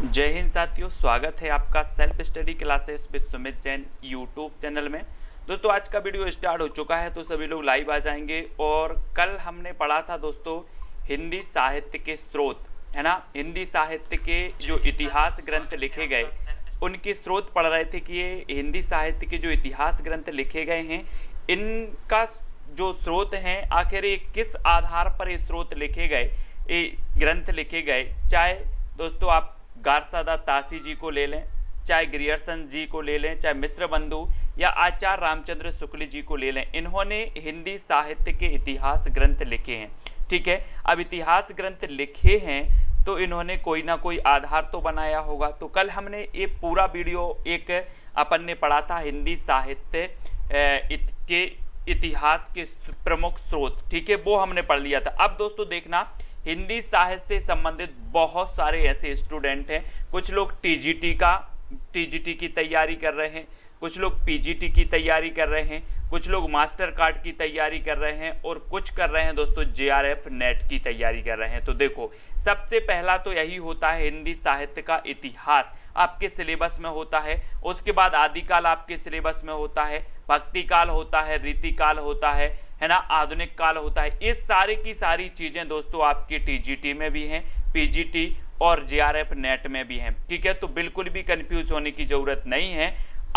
जय हिंद साथियों, स्वागत है आपका self study classes with Sumit Jain YouTube channel में। दोस्तों आज का वीडियो स्टार्ट हो चुका है तो सभी लोग लाइव आ जाएंगे। और कल हमने पढ़ा था दोस्तों हिंदी साहित्य के स्रोत, है ना। हिंदी साहित्य के जो इतिहास ग्रंथ लिखे गए उनके स्रोत पढ़ रहे थे कि ये हिंदी साहित्य के जो इतिहास ग्रंथ लिखे गए हैं इनका जो स्रोत हैं आखिर ये किस आधार पर ये स्रोत लिखे गए, ये ग्रंथ लिखे गए। चाहे दोस्तों आप गारसादा तासी जी को ले लें, चाहे ग्रियर्सन जी को ले लें, चाहे मिश्र बंधु या आचार्य रामचंद्र शुक्ल जी को ले लें, इन्होंने हिंदी साहित्य के इतिहास ग्रंथ लिखे हैं। ठीक है, अब इतिहास ग्रंथ लिखे हैं तो इन्होंने कोई ना कोई आधार तो बनाया होगा। तो कल हमने ये पूरा वीडियो एक अपन ने पढ़ा था हिंदी साहित्य के इतिहास के प्रमुख स्रोत, ठीक है, वो हमने पढ़ लिया था। अब दोस्तों देखना, हिंदी साहित्य से संबंधित बहुत सारे ऐसे स्टूडेंट हैं, कुछ लोग टीजीटी की तैयारी कर रहे हैं, कुछ लोग पीजीटी की तैयारी कर रहे हैं, कुछ लोग मास्टर कार्ड की तैयारी कर रहे हैं और कुछ कर रहे हैं दोस्तों जेआरएफ नेट की तैयारी कर रहे हैं। तो देखो, सबसे पहला तो यही होता है हिंदी साहित्य का इतिहास आपके सिलेबस में होता है। उसके बाद आदिकाल आपके सिलेबस में होता है, भक्ति काल होता है, रीतिकाल होता है ना, आधुनिक काल होता है। इस सारी की सारी चीजें दोस्तों आपके टीजीटी में भी हैं, पीजीटी और जेआरएफ नेट में भी हैं। ठीक है, तो बिल्कुल भी कंफ्यूज होने की जरूरत नहीं है,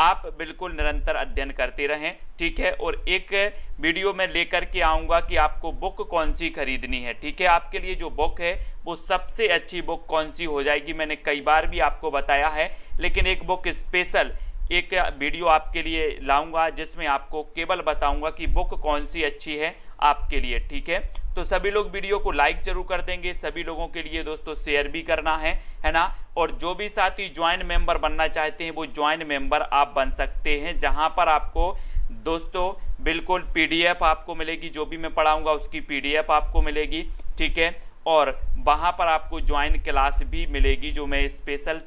आप बिल्कुल निरंतर अध्ययन करते रहें। ठीक है, और एक वीडियो में लेकर के आऊंगा कि आपको बुक कौन सी खरीदनी है। ठीक है, आपके लिए जो बुक है वो सबसे अच्छी बुक कौन सी हो जाएगी, मैंने कई बार भी आपको बताया है, लेकिन एक बुक स्पेशल एक वीडियो आपके लिए लाऊंगा जिसमें आपको केवल बताऊंगा कि बुक कौन सी अच्छी है आपके लिए। ठीक है, तो सभी लोग वीडियो को लाइक जरूर कर देंगे, सभी लोगों के लिए दोस्तों शेयर भी करना है ना। और जो भी साथी ज्वाइन मेंबर बनना चाहते हैं वो ज्वाइन मेंबर आप बन सकते हैं, जहां पर आपको दोस्तों बिल्कुल पीडीएफ आपको मिलेगी, जो भी मैं पढ़ाऊंगा उसकी पीडीएफ आपको मिलेगी। ठीक है, और वहां पर आपको ज्वाइन क्लास भी मिलेगी जो मैं स्पेशल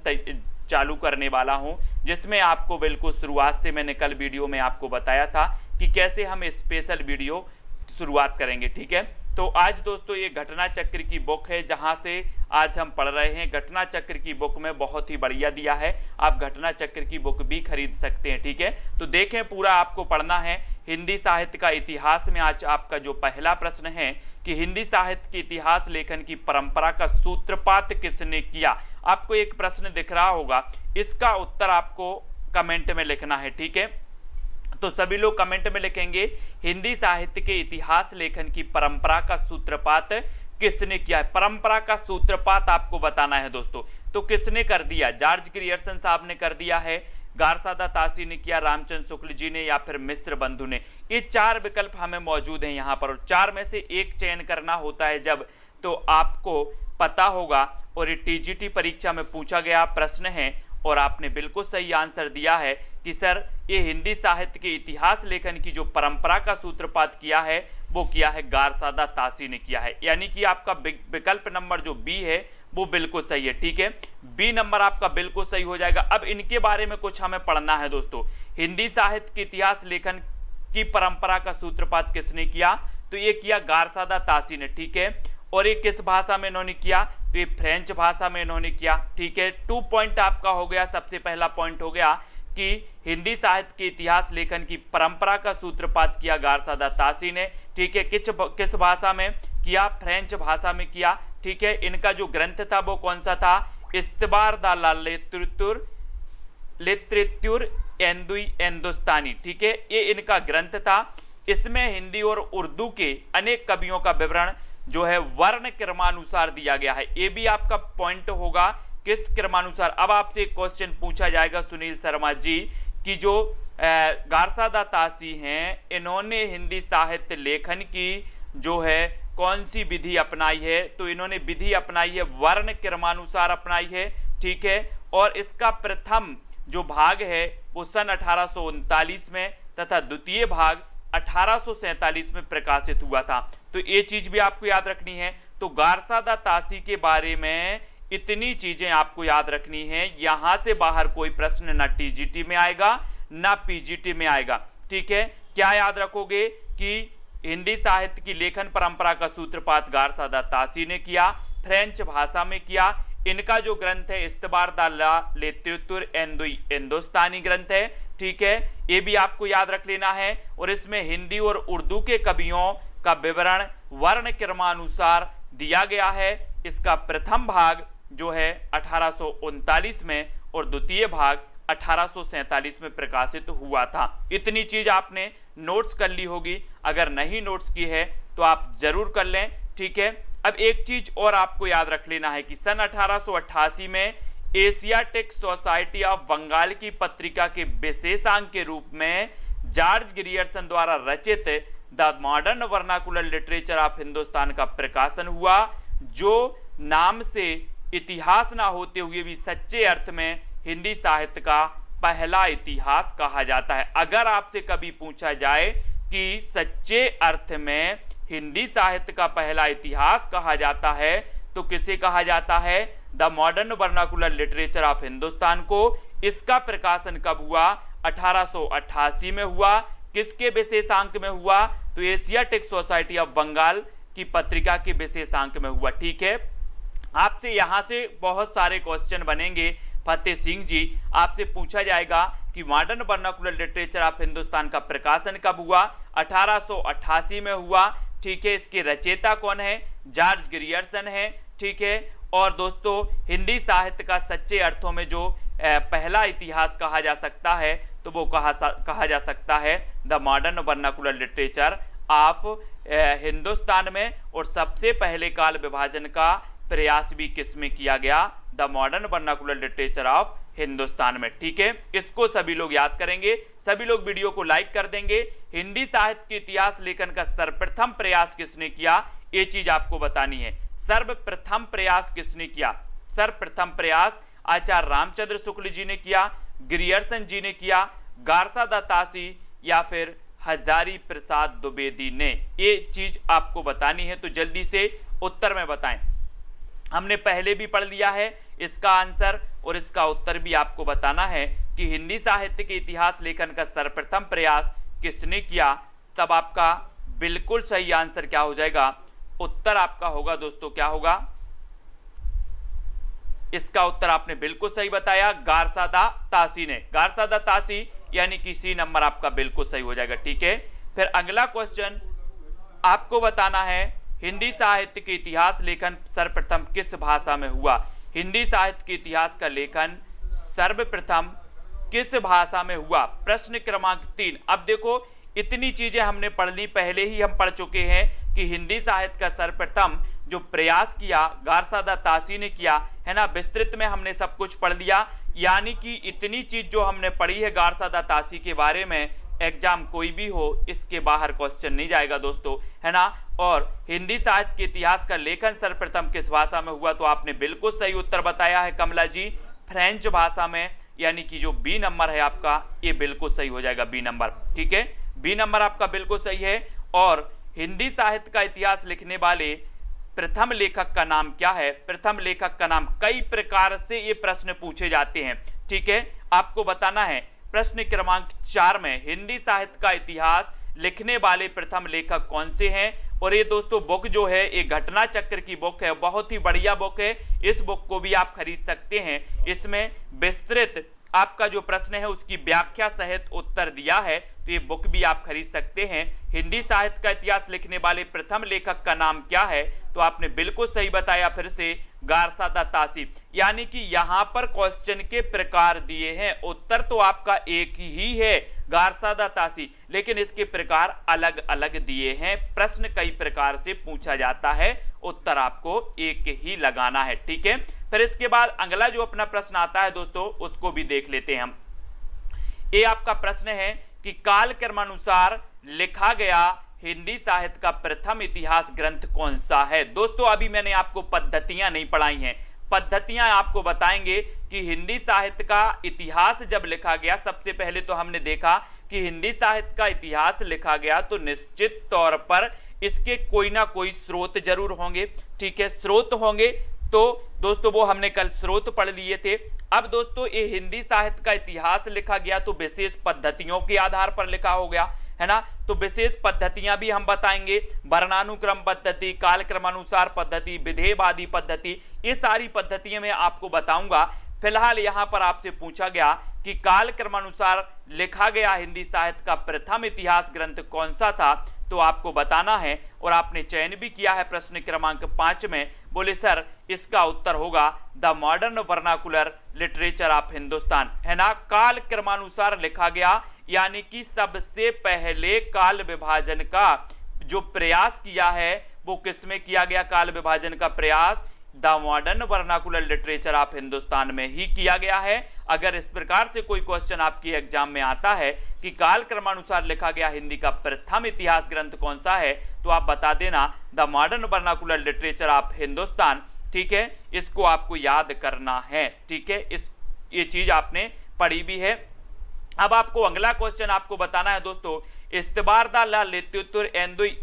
चालू करने वाला हूं, जिसमें आपको बिल्कुल शुरुआत से मैंने कल वीडियो में आपको बताया था कि कैसे हम स्पेशल वीडियो शुरुआत करेंगे। ठीक है, तो आज दोस्तों ये घटना चक्र की बुक है जहां से आज हम पढ़ रहे हैं। घटना चक्र की बुक में बहुत ही बढ़िया दिया है, आप घटना चक्र की बुक भी खरीद सकते हैं। ठीक है, तो देखें, पूरा आपको पढ़ना है हिंदी साहित्य का इतिहास में। आज आपका जो पहला प्रश्न है कि हिंदी साहित्य के इतिहास लेखन की परंपरा का सूत्रपात किसने किया। आपको एक प्रश्न दिख रहा होगा, इसका उत्तर आपको कमेंट में लिखना है। ठीक है, तो सभी लोग कमेंट में लिखेंगे हिंदी साहित्य के इतिहास लेखन की परंपरा का सूत्रपात किसने किया है। परंपरा का सूत्रपात आपको बताना है दोस्तों, तो किसने कर दिया, जॉर्ज ग्रियर्सन साहब ने कर दिया है, गारसादा तासी ने किया, रामचंद्र शुक्ल जी ने, या फिर मिश्र बंधु ने। ये चार विकल्प हमें मौजूद हैं यहाँ पर, और चार में से एक चयन करना होता है जब, तो आपको पता होगा। और ये टीजीटी परीक्षा में पूछा गया प्रश्न है और आपने बिल्कुल सही आंसर दिया है कि सर ये हिंदी साहित्य के इतिहास लेखन की जो परंपरा का सूत्रपात किया है वो किया है गारसादा तासी ने किया है, यानी कि आपका विकल्प नंबर जो बी है वो बिल्कुल सही है। ठीक है, बी नंबर आपका बिल्कुल सही हो जाएगा। अब इनके बारे में कुछ हमें पढ़ना है दोस्तों। हिंदी साहित्य के इतिहास लेखन की परंपरा का सूत्रपात किसने किया, तो ये किया गारसादा तासी ने। ठीक है, और ये किस भाषा में इन्होंने किया, तो ये फ्रेंच भाषा में इन्होंने किया। ठीक है, 2 पॉइंट आपका हो गया। सबसे पहला पॉइंट हो गया कि हिंदी साहित्य के इतिहास लेखन की परंपरा का सूत्रपात किया गारसादा तासी ने। ठीक है, किस भाषा में किया, फ्रेंच भाषा में किया। ठीक है, इनका जो ग्रंथ था वो कौन सा था, इस्तबार दा लिटरेचर हिंदुस्तानी। ठीक है, ये इनका ग्रंथ था। इसमें हिंदी और उर्दू के अनेक कवियों का विवरण जो है वर्ण क्रमानुसार दिया गया है। ये भी आपका पॉइंट होगा, किस क्रमानुसार। अब आपसे एक क्वेश्चन पूछा जाएगा सुनील शर्मा जी कि जो गारसादा तासी हैं इन्होंने हिंदी साहित्य लेखन की जो है कौन सी विधि अपनाई है, तो इन्होंने विधि अपनाई है वर्ण क्रमानुसार अपनाई है। ठीक है, और इसका प्रथम जो भाग है वो सन 1839 में तथा द्वितीय भाग 1847 में प्रकाशित हुआ था। तो ये चीज भी आपको याद रखनी है। तो गारसादा तासी के बारे में इतनी चीजें आपको याद रखनी है, यहां से बाहर कोई प्रश्न ना टीजीटी में आएगा ना पीजीटी में आएगा। ठीक है, क्या याद रखोगे कि हिंदी साहित्य की लेखन परंपरा का सूत्रपात गारसादा तासी ने किया, फ्रेंच भाषा में किया, इनका जो ग्रंथ है इस्तबार द लिटरेचर हिंदुस्तानी ग्रंथ है, ठीक है, ये भी आपको याद रख लेना है। और इसमें हिंदी और उर्दू के कवियों का विवरण वर्ण क्रमानुसार दिया गया है। इसका प्रथम भाग जो है 1839 में और द्वितीय भाग 1847 में प्रकाशित हुआ था। इतनी चीज आपने नोट्स कर ली होगी, अगर नहीं नोट्स की है तो आप जरूर कर लें, ठीक है। अब एक चीज और आपको याद रख लेना है कि सन 1888 में एशियाटिक सोसाइटी ऑफ बंगाल की पत्रिका के विशेषांक के रूप में जॉर्ज ग्रियर्सन द्वारा रचित the modern vernacular literature of Hindustan का प्रकाशन हुआ, जो नाम से इतिहास ना होते हुए भी सच्चे अर्थ में हिंदी साहित्य का पहला इतिहास कहा जाता है। अगर आपसे कभी पूछा जाए कि सच्चे अर्थ में हिंदी साहित्य का पहला इतिहास कहा जाता है तो किसे कहा जाता है? The modern vernacular literature of Hindustan को। इसका प्रकाशन कब हुआ? 1888 में हुआ। किसके विशेषांक में हुआ? तो एशियाटिक सोसाइटी ऑफ बंगाल की पत्रिका के विशेषांक में हुआ, ठीक है। आपसे यहां से बहुत सारे क्वेश्चन बनेंगे फतेह सिंह जी, आपसे पूछा जाएगा कि modern vernacular literature of Hindustan का प्रकाशन कब हुआ? 1888 में हुआ, ठीक है। इसके रचयिता कौन है? जॉर्ज ग्रियर्सन है, ठीक है। और दोस्तों हिंदी साहित्य का सच्चे अर्थों में जो पहला इतिहास कहा जा सकता है तो वो कहा जा सकता है the modern vernacular literature of Hindustan में। और सबसे पहले काल विभाजन का प्रयास भी किसमें किया गया? The modern vernacular literature of Hindustan में, ठीक है। इसको सभी लोग याद करेंगे, सभी लोग वीडियो को लाइक कर देंगे। हिंदी साहित्य के इतिहास लेखन का सर्वप्रथम प्रयास किसने किया? ये चीज आपको बतानी है। सर्वप्रथम प्रयास किसने किया? सर्वप्रथम प्रयास आचार्य रामचंद्र शुक्ल जी ने किया, ग्रियर्सन जी ने किया, गारसादा तासी या फिर हजारी प्रसाद द्विवेदी ने? ये चीज आपको बतानी है, तो जल्दी से उत्तर में बताएं। हमने पहले भी पढ़ लिया है इसका आंसर और इसका उत्तर भी आपको बताना है कि हिंदी साहित्य के इतिहास लेखन का सर्वप्रथम प्रयास किसने किया। तब आपका बिल्कुल सही आंसर क्या हो जाएगा? उत्तर आपका होगा दोस्तों, क्या होगा? इसका उत्तर आपने बिल्कुल सही बताया, गारसादा तासी ने। गारसादा तासी यानी कि सी नंबर आपका बिल्कुल सही हो जाएगा, ठीक है। फिर अगला क्वेश्चन आपको बताना है, हिंदी साहित्य के इतिहास लेखन सर्वप्रथम किस भाषा में हुआ? हिंदी साहित्य के इतिहास का लेखन सर्वप्रथम किस भाषा में हुआ? प्रश्न क्रमांक 3। अब देखो इतनी चीजें हमने पढ़ ली, पहले ही हम पढ़ चुके हैं कि हिंदी साहित्य का सर्वप्रथम जो प्रयास किया गारसादा तासी ने किया, है ना। विस्तृत में हमने सब कुछ पढ़ लिया, यानी कि इतनी चीज जो हमने पढ़ी है गारसादा तासी के बारे में, एग्जाम कोई भी हो इसके बाहर क्वेश्चन नहीं जाएगा दोस्तों, है ना। और हिंदी साहित्य के इतिहास का लेखन सर्वप्रथम किस भाषा में हुआ? तो आपने बिल्कुल सही उत्तर बताया है कमला जी, फ्रेंच भाषा में, यानी कि जो बी नंबर है आपका ये बिल्कुल सही हो जाएगा, बी नंबर, ठीक है। बी नंबर आपका बिल्कुल सही है। और हिंदी साहित्य का इतिहास लिखने वाले प्रथम लेखक का नाम क्या है? प्रथम लेखक का नाम, कई प्रकार से ये प्रश्न पूछे जाते हैं, ठीक है, आपको बताना है। प्रश्न क्रमांक 4 में हिंदी साहित्य का इतिहास लिखने वाले प्रथम लेखक कौन से हैं? और ये दोस्तों बुक जो है ये घटना चक्र की बुक है, बहुत ही बढ़िया बुक है। इस बुक को भी आप खरीद सकते हैं। इसमें विस्तृत आपका जो प्रश्न है उसकी व्याख्या सहित उत्तर दिया है, तो ये बुक भी आप खरीद सकते हैं। हिंदी साहित्य का इतिहास लिखने वाले प्रथम लेखक का नाम क्या है? तो आपने बिल्कुल सही बताया, फिर से गारसादा तासी। यानी कि यहां पर क्वेश्चन के प्रकार दिए हैं, उत्तर तो आपका एक ही है गारसादा तासी, लेकिन इसके प्रकार अलग अलग दिए हैं। प्रश्न कई प्रकार से पूछा जाता है, उत्तर आपको एक ही लगाना है, ठीक है। फिर इसके बाद अगला जो अपना प्रश्न आता है दोस्तों उसको भी देख लेते हैं हम। ये आपका प्रश्न है कि काल क्रमानुसार लिखा गया हिंदी साहित्य का प्रथम इतिहास ग्रंथ कौन सा है? दोस्तों अभी मैंने आपको पद्धतियां नहीं पढ़ाई हैं, पद्धतियां आपको बताएंगे कि हिंदी साहित्य का इतिहास जब लिखा गया, सबसे पहले तो हमने देखा कि हिंदी साहित्य का इतिहास लिखा गया तो निश्चित तौर पर इसके कोई ना कोई स्रोत जरूर होंगे, ठीक है, स्रोत होंगे। तो दोस्तों वो हमने कल स्रोत पढ़ लिए थे। अब दोस्तों ये हिंदी साहित्य का इतिहास लिखा गया तो विशेष पद्धतियों के आधार पर लिखा हो गया, है ना। तो विशेष पद्धतियां भी हम बताएंगे, वर्णानुक्रम पद्धति, कालक्रमानुसार पद्धति, विधेयवादी पद्धति, ये सारी पद्धतियां मैं आपको बताऊंगा। फिलहाल यहां पर आपसे पूछा गया कि कालक्रमानुसार लिखा गया हिंदी साहित्य का प्रथम इतिहास ग्रंथ कौन सा था, तो आपको बताना है और आपने चयन भी किया है प्रश्न क्रमांक 5 में। बोले सर इसका उत्तर होगा the modern vernacular literature of Hindustan, है ना। काल क्रमानुसार लिखा गया यानी कि सबसे पहले काल विभाजन का जो प्रयास किया है वो किसमें किया गया, काल विभाजन का प्रयास the modern vernacular literature of Hindustan में ही किया गया है। अगर इस प्रकार से कोई क्वेश्चन आपके एग्जाम में आता है कि काल क्रमानुसार लिखा गया हिंदी का प्रथम इतिहास ग्रंथ कौन सा है, तो आप बता देना the modern vernacular literature of Hindustan, ठीक है। इसको आपको याद करना है, ठीक है, ये चीज आपने पढ़ी भी है। अब आपको अगला क्वेश्चन आपको बताना है दोस्तों, इस्तबारदा लित्युत्तर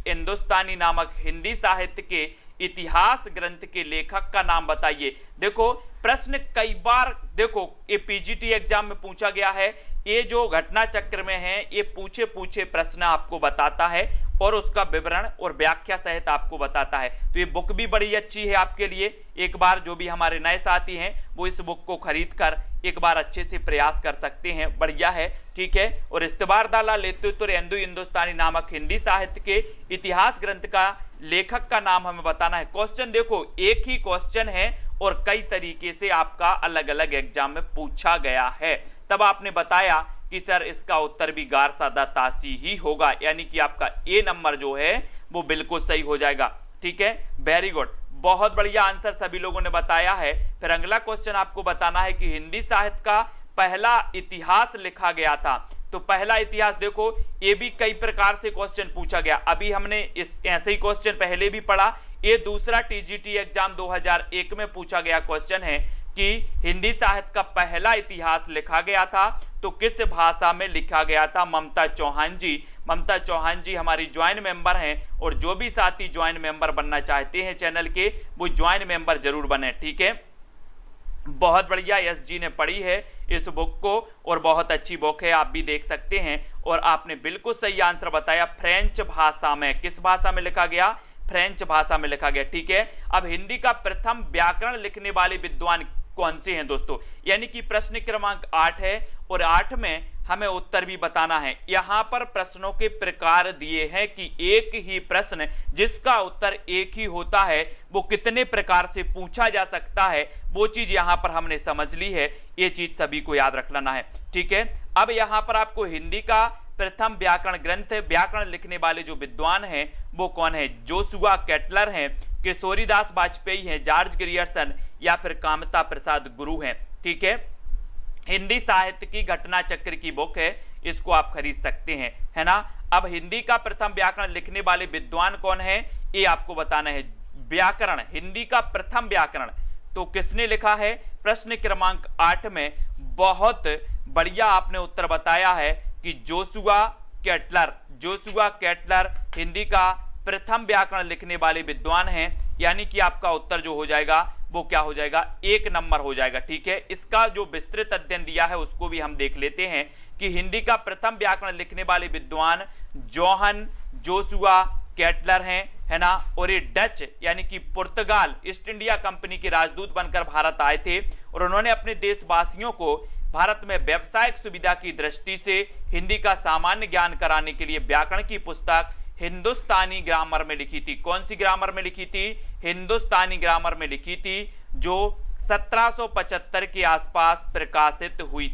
हिंदुस्तानी नामक हिंदी साहित्य के इतिहास ग्रंथ के लेखक का नाम बताइए। देखो प्रश्न कई बार देखो ये पीजीटी एग्जाम में पूछा गया है, ये जो घटना चक्र में है ये पूछे प्रश्न आपको बताता है और उसका विवरण और व्याख्या सहित आपको बताता है। तो ये बुक भी बड़ी अच्छी है आपके लिए, एक बार जो भी हमारे नए साथी हैं वो इस बुक को खरीद कर एक बार अच्छे से प्रयास कर सकते हैं, बढ़िया है, ठीक है। और इस्तबारदा लित्युत्तर हिंदुस्तानी नामक हिंदी साहित्य के इतिहास ग्रंथ का लेखक का नाम हमें बताना है। क्वेश्चन देखो एक ही क्वेश्चन है और कई तरीके से आपका अलग अलग एग्जाम में पूछा गया है। तब आपने बताया कि सर इसका उत्तर भी गार सादा तासी ही होगा, यानी कि आपका ए नंबर जो है वो बिल्कुल सही हो जाएगा, ठीक है। वेरी गुड, बहुत बढ़िया आंसर सभी लोगों ने बताया है। फिर अगला क्वेश्चन आपको बताना है कि हिंदी साहित्य का पहला इतिहास लिखा गया था। तो पहला इतिहास देखो ये भी कई प्रकार से क्वेश्चन पूछा गया, अभी हमने इस ऐसे ही क्वेश्चन पहले भी पढ़ा। ये दूसरा टीजीटी एग्जाम 2001 में पूछा गया क्वेश्चन है कि हिंदी साहित्य का पहला इतिहास लिखा गया था तो किस भाषा में लिखा गया था। ममता चौहान जी हमारी ज्वाइंट मेंबर हैं और जो भी साथी ज्वाइंट मेंबर बनना चाहते हैं चैनल के वो ज्वाइंट मेंबर जरूर बने, ठीक है। बहुत बढ़िया, यस जी ने पढ़ी है इस बुक को और बहुत अच्छी बुक है, आप भी देख सकते हैं। और आपने बिल्कुल सही आंसर बताया, फ्रेंच भाषा में। किस भाषा में लिखा गया, फ्रेंच भाषा में लिखा गया, ठीक है। अब हिंदी का प्रथम व्याकरण लिखने वाले विद्वान कौन से हैं दोस्तों, यानी कि प्रश्न क्रमांक 8 है और 8 में हमें उत्तर भी बताना है। यहां पर प्रश्नों के प्रकार दिए हैं कि एक ही प्रश्न जिसका उत्तर एक ही होता है वो कितने प्रकार से पूछा जा सकता है, वो चीज यहां पर हमने समझ ली है, ये चीज सभी को याद रख लेना है, ठीक है। अब यहां पर आपको हिंदी का प्रथम व्याकरण ग्रंथ व्याकरण लिखने वाले जो विद्वान हैं वो कौन है, जोशुआ केटलर हैं, किशोरीदास वाजपेयी हैं, जॉर्ज ग्रियर्सन या फिर कामता प्रसाद गुरु हैं, ठीक है। हिंदी साहित्य की घटना चक्र की बुक है, इसको आप खरीद सकते हैं, है ना। अब हिंदी का प्रथम व्याकरण लिखने वाले विद्वान कौन है ये आपको बताना है। व्याकरण, हिंदी का प्रथम व्याकरण तो किसने लिखा है, प्रश्न क्रमांक 8 में बहुत बढ़िया आपने उत्तर बताया है कि जोशुआ केटलर हिंदी का प्रथम व्याकरण लिखने वाले विद्वान हैं, यानी कि आपका उत्तर जो हो जाएगा वो क्या हो जाएगा, 1 नंबर हो जाएगा, ठीक है। इसका जो विस्तृत अध्ययन दिया है उसको भी हम देख लेते हैं कि हिंदी का प्रथम व्याकरण लिखने वाले विद्वान जोहन जोशुआ केटलर हैं, है ना। और ये डच यानी कि पुर्तगाल ईस्ट इंडिया कंपनी के राजदूत बनकर भारत आए थे और उन्होंने अपने देशवासियों को भारत में व्यावसायिक सुविधा की दृष्टि से हिंदी का सामान्य ज्ञान कराने के लिए व्याकरण की पुस्तक हिंदुस्तानी ग्रामर में लिखी थी। कौन सी ग्रामर में लिखी थी, हिंदुस्तानी ग्रामर में लिखी थी, जो 1775 के आसपास प्रकाशित हुई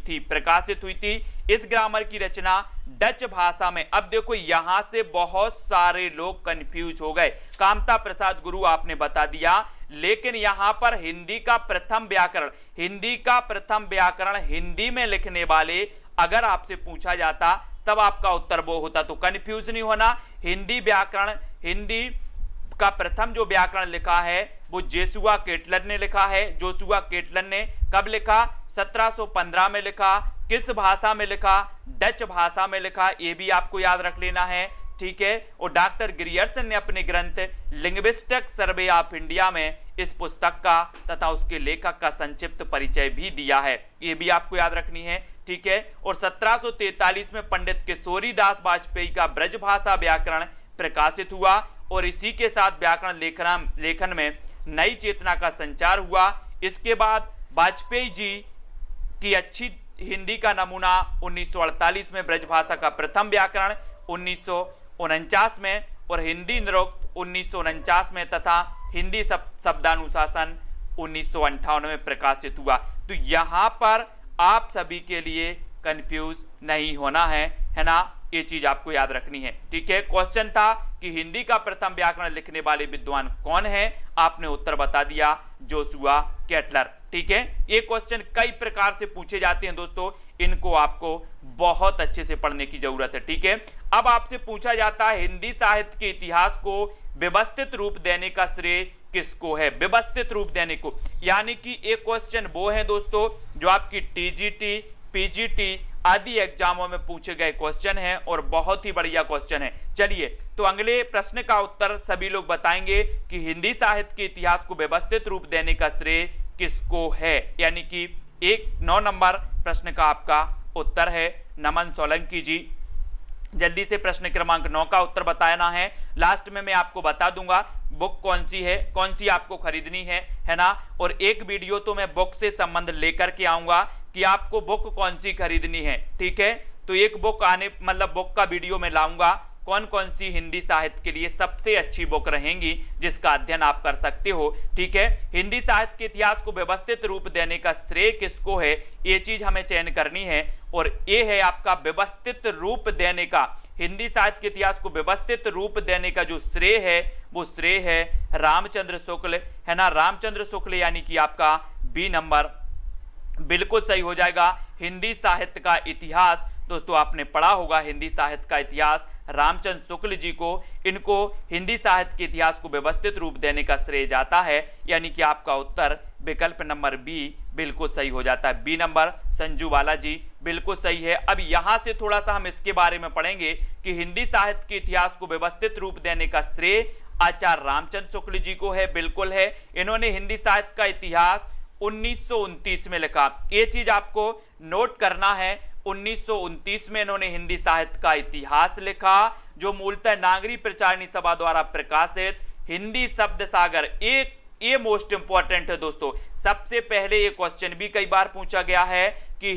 थी। इस ग्रामर की रचना डच भाषा में। अब देखो यहां से बहुत सारे लोग कंफ्यूज हो गए, कामता प्रसाद गुरु आपने बता दिया, लेकिन यहां पर हिंदी का प्रथम व्याकरण हिंदी में लिखने वाले अगर आपसे पूछा जाता तब आपका उत्तर वो होता, तो कंफ्यूज नहीं होना। हिंदी का प्रथम जो व्याकरण लिखा है वो जोशुआ केटलर ने लिखा है। जोशुआ केटलर ने कब लिखा, 1715 में लिखा। किस भाषा में लिखा, डच भाषा में लिखा, ये भी आपको याद रख लेना है, ठीक है। और डॉक्टर ग्रियर्सन ने अपने ग्रंथ लिंग्विस्टिक सर्वे ऑफ इंडिया में इस पुस्तक का तथा उसके लेखक का संक्षिप्त परिचय भी दिया है, ये भी आपको याद रखनी है, ठीक है। और 1743 में पंडित किशोरी दास वाजपेयी का ब्रजभाषा व्याकरण प्रकाशित हुआ और इसी के साथ व्याकरण लेखन में नई चेतना का संचार हुआ। इसके बाद वाजपेयी जी की अच्छी हिंदी का नमूना 1948 में, ब्रजभाषा का प्रथम व्याकरण 1949 में और हिंदी निरुक्त 1949 में तथा हिंदी शब्दानुशासन 1958 में प्रकाशित हुआ। तो यहाँ पर आप सभी के लिए कंफ्यूज नहीं होना है ना, ये चीज आपको याद रखनी है, ठीक है। क्वेश्चन था कि हिंदी का प्रथम व्याकरण लिखने वाले विद्वान कौन है, आपने उत्तर बता दिया, जोशुआ केटलर, ठीक है। ये क्वेश्चन कई प्रकार से पूछे जाते हैं दोस्तों, इनको आपको बहुत अच्छे से पढ़ने की जरूरत है, ठीक है। अब आपसे पूछा जाता है हिंदी साहित्य के इतिहास को व्यवस्थित रूप देने का श्रेय किसको है, व्यवस्थित रूप देने को, यानी कि एक क्वेश्चन वो है दोस्तों जो आपकी टीजीटी, पीजीटी आदि एग्जामों में पूछे गए क्वेश्चन है और बहुत ही बढ़िया क्वेश्चन है। चलिए तो अगले प्रश्न का उत्तर सभी लोग बताएंगे कि हिंदी साहित्य के इतिहास को व्यवस्थित रूप देने का श्रेय किसको है, यानी कि 9 नंबर प्रश्न का आपका उत्तर है नमन सोलंकी जी। जल्दी से प्रश्न क्रमांक 9 का उत्तर बताना है, लास्ट में मैं आपको बता दूंगा बुक कौन सी है, कौन सी आपको खरीदनी है ना। और एक वीडियो तो मैं बुक से संबंध लेकर के आऊंगा कि आपको बुक कौन सी खरीदनी है, ठीक है। तो एक बुक बुक का वीडियो में लाऊंगा, कौन कौन सी हिंदी साहित्य के लिए सबसे अच्छी बुक रहेंगी जिसका अध्ययन आप कर सकते हो, ठीक है। हिंदी साहित्य के इतिहास को व्यवस्थित रूप देने का श्रेय किसको है, ये चीज हमें चयन करनी है। और ये है आपका व्यवस्थित रूप देने का, हिंदी साहित्य के इतिहास को व्यवस्थित रूप देने का जो श्रेय है वो श्रेय है रामचंद्र शुक्ल, है ना, रामचंद्र शुक्ल, यानी कि आपका बी नंबर बिल्कुल सही हो जाएगा। हिंदी साहित्य का इतिहास दोस्तों आपने पढ़ा होगा, हिंदी साहित्य का इतिहास रामचंद्र शुक्ल जी को, इनको हिंदी साहित्य के इतिहास को व्यवस्थित रूप देने का श्रेय जाता है, यानी कि आपका उत्तर विकल्प नंबर बी बिल्कुल सही हो जाता है। बी नंबर संजू वाला जी बिल्कुल सही है। अब यहां से थोड़ा सा हम इसके बारे में पढ़ेंगे कि हिंदी साहित्य के इतिहास को व्यवस्थित रूप देने का श्रेय आचार्य रामचंद्र शुक्ल जी को है, बिल्कुल है। इन्होंने हिंदी साहित्य का इतिहास 1929 में लिखा, ये चीज आपको नोट करना है। 1929 में इन्होंने हिंदी साहित्य का इतिहास लिखा, जो मूलतः नागरी प्रचारणी सभा द्वारा प्रकाशित हिंदी शब्द सागर, एक ये मोस्ट इंपॉर्टेंट है दोस्तों। सबसे पहले ये क्वेश्चन भी कई बार पूछा गया है कि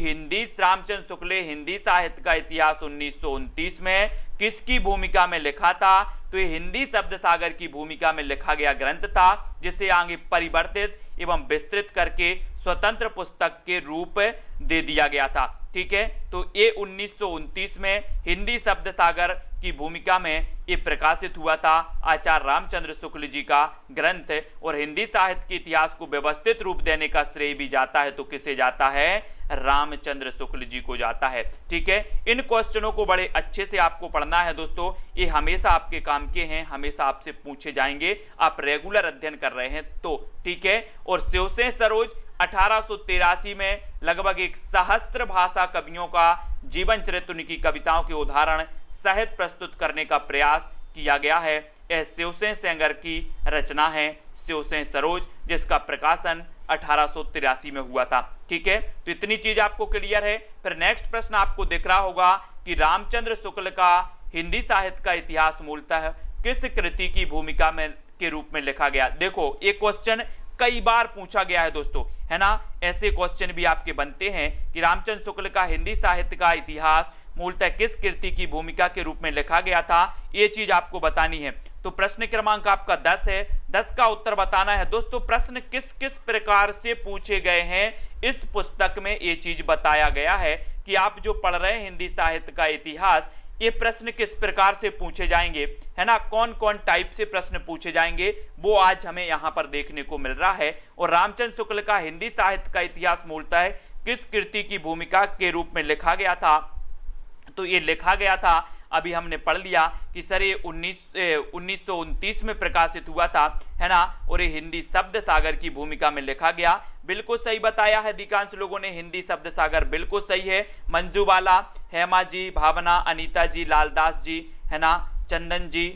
रामचंद्र शुक्ल हिंदी साहित्य का इतिहास 1929 में किसकी भूमिका में लिखा था, तो ये हिंदी शब्द सागर की भूमिका में लिखा गया ग्रंथ था, जिसे आगे परिवर्तित एवं विस्तृत करके स्वतंत्र पुस्तक के रूप दे दिया गया था, ठीक है। तो ये 1929 में हिंदी शब्द सागर की भूमिका में ये प्रकाशित हुआ था आचार्य रामचंद्र शुक्ल जी का ग्रंथ। और हिंदी साहित्य के इतिहास को व्यवस्थित रूप देने का श्रेय भी जाता है, तो किसे जाता है, रामचंद्र शुक्ल जी को जाता है, ठीक है। इन क्वेश्चनों को बड़े अच्छे से आपको पढ़ना है दोस्तों, ये हमेशा आपके काम के हैं, हमेशा आपसे पूछे जाएंगे, आप रेगुलर अध्ययन कर रहे हैं तो, ठीक है। और शिवसेन सरोज 1883 में लगभग 1 सहस्त्र भाषा कवियों का जीवन चरित्र, उनकी कविताओं के उदाहरण सहित प्रस्तुत करने का प्रयास किया गया है। यह शिवसेन सेंगर की रचना है शिवसेन सरोज, जिसका प्रकाशन 1883 में हुआ था, ठीक है। तो इतनी चीज आपको क्लियर है। फिर नेक्स्ट प्रश्न आपको दिख रहा होगा कि रामचंद्र शुक्ल का हिंदी साहित्य का इतिहास मूलतः किस कृति की भूमिका में के रूप में लिखा गया। देखो ये क्वेश्चन कई बार पूछा गया है दोस्तों, है ना, ऐसे क्वेश्चन भी आपके बनते हैं कि रामचंद्र शुक्ल का हिंदी साहित्य का इतिहास मूलतः किस कृति की भूमिका के रूप में लिखा गया था, ये चीज आपको बतानी है। तो प्रश्न क्रमांक आपका 10 है, 10 का उत्तर बताना है दोस्तों। प्रश्न किस किस प्रकार से पूछे गए हैं इस पुस्तक में, ये चीज बताया गया है कि आप जो पढ़ रहे हैं हिंदी साहित्य का इतिहास, ये प्रश्न किस प्रकार से पूछे जाएंगे, है ना, कौन कौन टाइप से प्रश्न पूछे जाएंगे, वो आज हमें यहाँ पर देखने को मिल रहा है। और रामचंद्र शुक्ल का हिंदी साहित्य का इतिहास मूलतः किस कृति की भूमिका के रूप में लिखा गया था, तो ये लिखा गया था, अभी हमने पढ़ लिया कि सर ये 1929 में प्रकाशित हुआ था, है ना, और ये हिंदी शब्द सागर की भूमिका में लिखा गया। बिल्कुल सही बताया है अधिकांश लोगों ने, हिंदी शब्द सागर बिल्कुल सही है। मंजू वाला, हेमा जी, भावना, अनीता जी, लालदास जी, है ना, चंदन जी,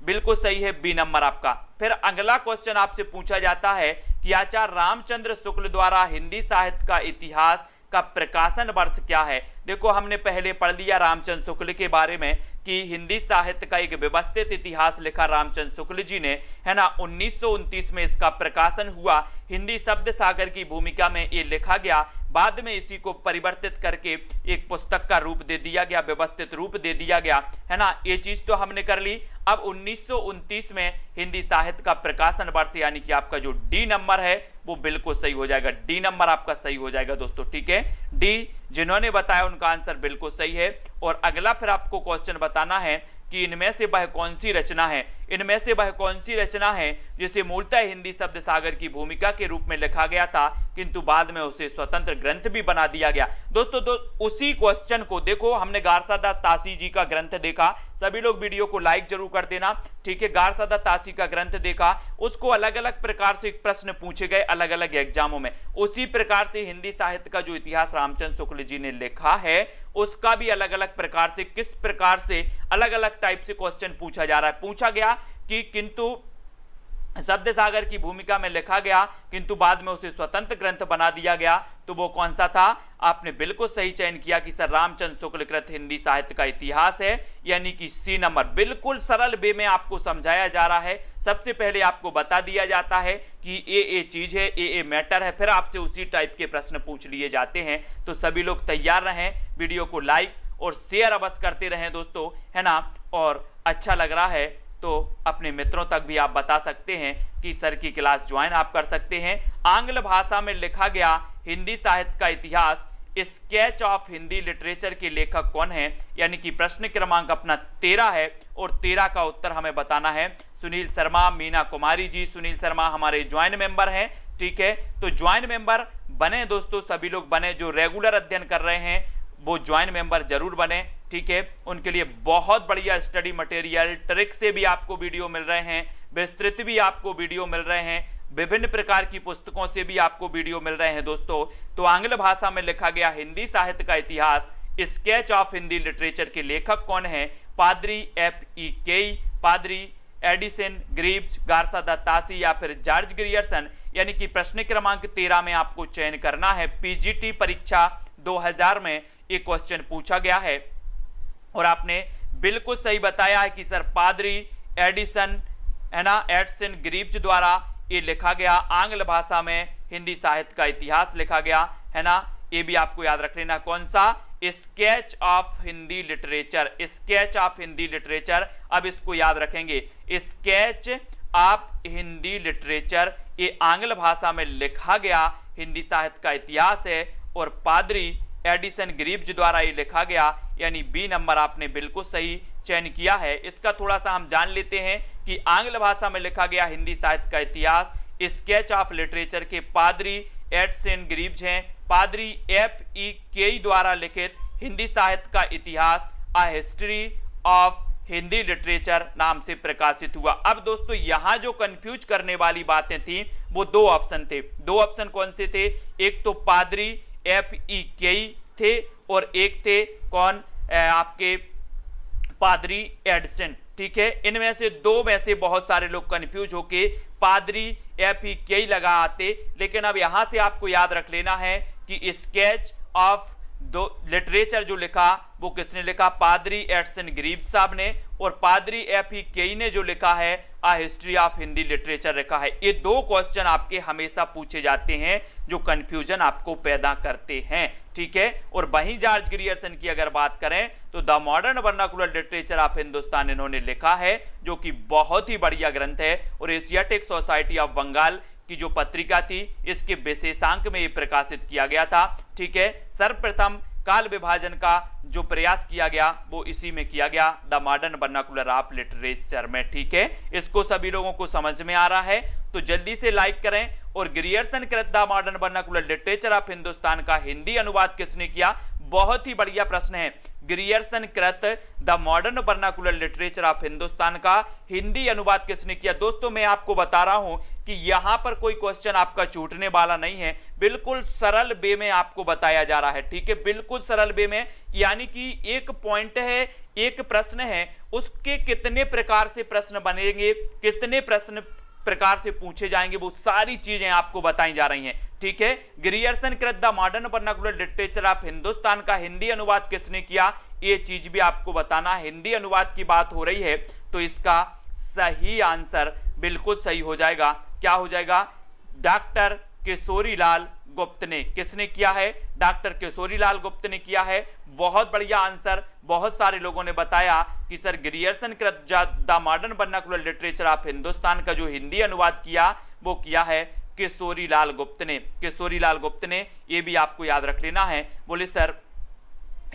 बिल्कुल सही है, बी नंबर आपका। फिर अगला क्वेश्चन आपसे पूछा जाता है कि आचार्य रामचंद्र शुक्ल द्वारा हिंदी साहित्य का इतिहास का प्रकाशन वर्ष क्या है। देखो हमने पहले पढ़ लिया रामचंद्र शुक्ल के बारे में कि हिंदी साहित्य का एक व्यवस्थित इतिहास लिखा रामचंद्र शुक्ल जी ने, है ना। 1929 में इसका प्रकाशन हुआ। हिंदी शब्द सागर की भूमिका में ये लिखा गया। बाद में इसी को परिवर्तित करके एक पुस्तक का रूप दे दिया गया, व्यवस्थित रूप दे दिया गया, है ना। ये चीज तो हमने कर ली। अब 1929 में हिंदी साहित्य का प्रकाशन वर्ष, यानी कि आपका जो डी नंबर है वो बिल्कुल सही हो जाएगा। डी नंबर आपका सही हो जाएगा दोस्तों, ठीक है। डी जिन्होंने बताया उनका आंसर बिल्कुल सही है। और अगला फिर आपको क्वेश्चन बताना है कि इनमें से वह कौन सी रचना है, इनमें से वह कौन सी रचना है जिसे मूलतः हिंदी शब्द सागर की भूमिका के रूप में लिखा गया था, किंतु बाद में उसे स्वतंत्र ग्रंथ भी बना दिया गया। दोस्तों उसी क्वेश्चन को देखो, हमने गारसादा तासी जी का ग्रंथ देखा, सभी लोग वीडियो को लाइक जरूर कर देना, ठीक है। गारसादा तासी का ग्रंथ देखा, उसको अलग अलग प्रकार से प्रश्न पूछे गए अलग अलग एग्जामों में। उसी प्रकार से हिंदी साहित्य का जो इतिहास रामचंद्र शुक्ल जी ने लिखा है उसका भी अलग अलग प्रकार से, किस प्रकार से अलग अलग टाइप से क्वेश्चन पूछा जा रहा है। पूछा गया कि किंतु शब्द सागर की भूमिका में लिखा गया किंतु बाद में उसे स्वतंत्र ग्रंथ बना दिया गया, तो वो कौन सा था। आपने बिल्कुल सही चयन किया कि सर रामचंद्र शुक्ल कृत हिंदी साहित्य का इतिहास है, यानी कि सी नंबर। बिल्कुल सरल वे में आपको समझाया जा रहा है। सबसे पहले आपको बता दिया जाता है कि ये चीज है, ये मैटर है, फिर आपसे उसी टाइप के प्रश्न पूछ लिए जाते हैं। तो सभी लोग तैयार रहें, वीडियो को लाइक और शेयर अवश्य करते रहें दोस्तों, है ना। और अच्छा लग रहा है तो अपने मित्रों तक भी आप बता सकते हैं कि सर की क्लास ज्वाइन आप कर सकते हैं। आंग्ल भाषा में लिखा गया हिंदी साहित्य का इतिहास स्केच ऑफ हिंदी लिटरेचर के लेखक कौन है, यानी कि प्रश्न क्रमांक अपना 13 है और 13 का उत्तर हमें बताना है। सुनील शर्मा, मीना कुमारी जी, सुनील शर्मा हमारे ज्वाइन मेंबर हैं, ठीक है। तो ज्वाइन मेंबर बने दोस्तों, सभी लोग बने, जो रेगुलर अध्ययन कर रहे हैं वो ज्वाइन मेंबर जरूर बने, ठीक है। उनके लिए बहुत बढ़िया स्टडी मटेरियल, ट्रिक से भी आपको वीडियो मिल रहे हैं, विस्तृत भी आपको वीडियो मिल रहे हैं, विभिन्न प्रकार की पुस्तकों से भी आपको वीडियो मिल रहे हैं दोस्तों। तो आंग्ल भाषा में लिखा गया हिंदी साहित्य का इतिहास स्केच ऑफ हिंदी लिटरेचर के लेखक कौन है। पादरी F.E. केई, पादरी एडिसन ग्रीव्स, गारसादा तासी या फिर जॉर्ज ग्रियर्सन, यानी कि प्रश्न क्रमांक 13 में आपको चयन करना है। पीजीटी परीक्षा 2000 में ये क्वेश्चन पूछा गया है और आपने बिल्कुल सही बताया है कि सर पादरी एडिसन, है ना, एडिसन ग्रीव्स द्वारा ये लिखा गया। आंग्ल भाषा में हिंदी साहित्य का इतिहास लिखा गया, है ना। ये भी आपको याद रख लेना, कौन सा, sketch of Hindi literature, sketch of Hindi literature. अब इसको याद रखेंगे, स्केच ऑफ हिंदी लिटरेचर, ये आंग्ल भाषा में लिखा गया हिंदी साहित्य का इतिहास है और पादरी एडिसन ग्रीव्स द्वारा ये लिखा गया, यानी बी नंबर आपने बिल्कुल सही चयन किया है। इसका थोड़ा सा हम जान लेते हैं कि आंग्ल भाषा में लिखा गया हिंदी साहित्य का इतिहास स्केच ऑफ लिटरेचर के पादरी एडिसन ग्रीव्स हैं। पादरी F.E. केई द्वारा लिखित हिंदी साहित्य का इतिहास a history of Hindi literature नाम से प्रकाशित हुआ। अब दोस्तों यहां जो कंफ्यूज करने वाली बातें थी वो दो ऑप्शन थे। दो ऑप्शन कौन से थे, एक तो पादरी F.E. केई थे और एक थे कौन, आपके पादरी एडिसन, ठीक है। इनमें से दो में से बहुत सारे लोग कंफ्यूज होके पादरी F.E. केई लगा आते, लेकिन अब यहां से आपको याद रख लेना है कि स्केच ऑफ दो लिटरेचर जो लिखा वो किसने लिखा, पादरी एडिसन ग्रीव्स साहब ने, और पादरी F.E. केई ने जो लिखा है a history of Hindi literature लिखा है। ये दो क्वेश्चन आपके हमेशा पूछे जाते हैं जो कंफ्यूजन आपको पैदा करते हैं, ठीक है। और वहीं जॉर्ज ग्रियर्सन की अगर बात करें तो the modern vernacular literature of Hindustan इन्होंने लिखा है, जो कि बहुत ही बढ़िया ग्रंथ है और एशियाटिक सोसाइटी ऑफ बंगाल की जो पत्रिका थी इसके विशेषांक में ये प्रकाशित किया गया था, ठीक है। सर्वप्रथम काल विभाजन का जो प्रयास किया गया वो इसी में किया गया, the modern vernacular of literature में, ठीक है। इसको सभी लोगों को समझ में आ रहा है तो जल्दी से लाइक करें। और ग्रियर्सन कृत the modern vernacular literature of Hindustan का हिंदी अनुवाद किसने किया, बहुत ही बढ़िया प्रश्न है। ग्रियर्सन कृत the modern vernacular literature of Hindustan का हिंदी अनुवाद किसने किया। दोस्तों मैं आपको बता रहा हूं कि यहां पर कोई क्वेश्चन आपका छूटने वाला नहीं है, बिल्कुल सरल वे में आपको बताया जा रहा है, ठीक है, बिल्कुल सरल वे में। यानी कि एक पॉइंट है, एक प्रश्न है, उसके कितने प्रकार से प्रश्न बनेंगे, कितने प्रश्न प्रकार से पूछे जाएंगे, वो सारी चीजें आपको बताई जा रही हैं, ठीक है। ग्रियर्सन कृत the modern vernacular literature of Hindustan का हिंदी अनुवाद किसने किया, ये चीज भी आपको बताना। हिंदी अनुवाद की बात हो रही है तो इसका सही आंसर बिल्कुल सही हो जाएगा, क्या हो जाएगा, डॉक्टर किशोरीलाल गुप्त ने। किसने किया है, डॉक्टर किशोरीलाल गुप्त ने किया है। बहुत बढ़िया आंसर। बहुत सारे लोगों ने बताया कि सर ग्रियर्सन कृत the modern vernacular literature of Hindustan का जो हिंदी अनुवाद किया वो किया है किशोरीलाल गुप्त ने। किशोरीलाल गुप्त ने, ये भी आपको याद रख लेना है। बोले सर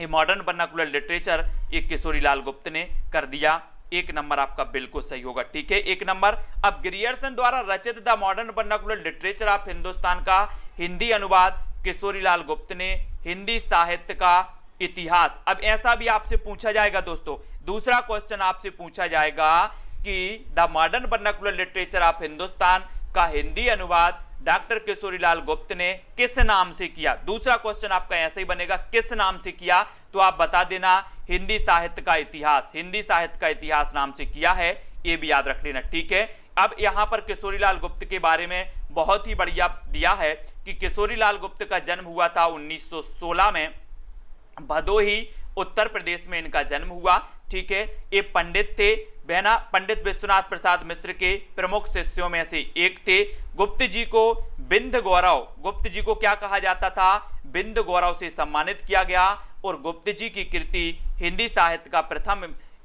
ये मॉडर्न वर्नाकुलर लिटरेचर ये किशोरीलाल गुप्त ने कर दिया। एक नंबर आपका बिल्कुल सही होगा, ठीक है, एक नंबर। अब ग्रियर्सन द्वारा रचित the modern vernacular literature of Hindustan का हिंदी अनुवाद किशोरीलाल गुप्त ने। हिंदी साहित्य का इतिहास, अब ऐसा भी आपसे पूछा जाएगा दोस्तों, दूसरा क्वेश्चन आपसे पूछा जाएगा कि the modern vernacular literature of Hindustan का हिंदी अनुवाद डॉक्टर किशोरीलाल गुप्त ने किस नाम से किया। दूसरा क्वेश्चन आपका ऐसे ही बनेगा, किस नाम से किया, तो आप बता देना हिंदी साहित्य का इतिहास, हिंदी साहित्य का इतिहास नाम से किया है, ये भी याद रख लेना, ठीक है। अब यहां पर किशोरीलाल गुप्त के बारे में बहुत ही बढ़िया दिया है कि किशोरीलाल गुप्त का जन्म हुआ था 1916 में, भदोही उत्तर प्रदेश में इनका जन्म हुआ, ठीक है। ये पंडित थे, बहना पंडित विश्वनाथ प्रसाद मिश्र के प्रमुख शिष्यों में से एक थे। गुप्त जी को बिंद गौरव, गुप्त जी को क्या कहा जाता था, बिंद गौरव से सम्मानित किया गया। और गुप्त जी की कृति हिंदी साहित्य का प्रथम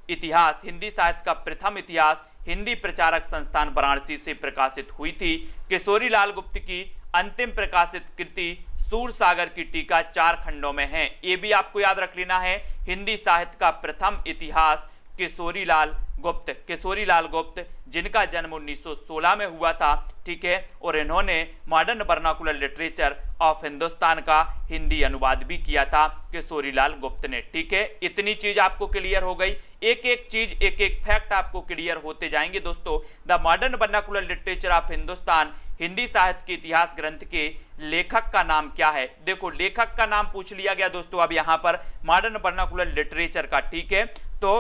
इतिहास, हिंदी साहित्य का प्रथम इतिहास हिंदी प्रचारक संस्थान वाराणसी से प्रकाशित हुई थी। किशोरीलाल गुप्त की अंतिम प्रकाशित कृति सूरसागर की टीका 4 खंडों में है, ये भी आपको याद रख लेना है। हिंदी साहित्य का प्रथम इतिहास किशोरीलाल गुप्त, किशोरीलाल गुप्त जिनका जन्म 1916 में हुआ था, ठीक है। और इन्होंने modern vernacular literature of Hindustan का हिंदी अनुवाद भी किया था किशोरीलाल गुप्त ने, ठीक है। इतनी चीज आपको क्लियर हो गई, एक एक चीज, एक एक फैक्ट आपको क्लियर होते जाएंगे दोस्तों। The modern vernacular literature of Hindustan Hindi साहित्य के इतिहास ग्रंथ के लेखक का नाम क्या है। देखो लेखक का नाम पूछ लिया गया दोस्तों अब यहां पर मॉडर्न वर्नाकुलर लिटरेचर का, ठीक है। तो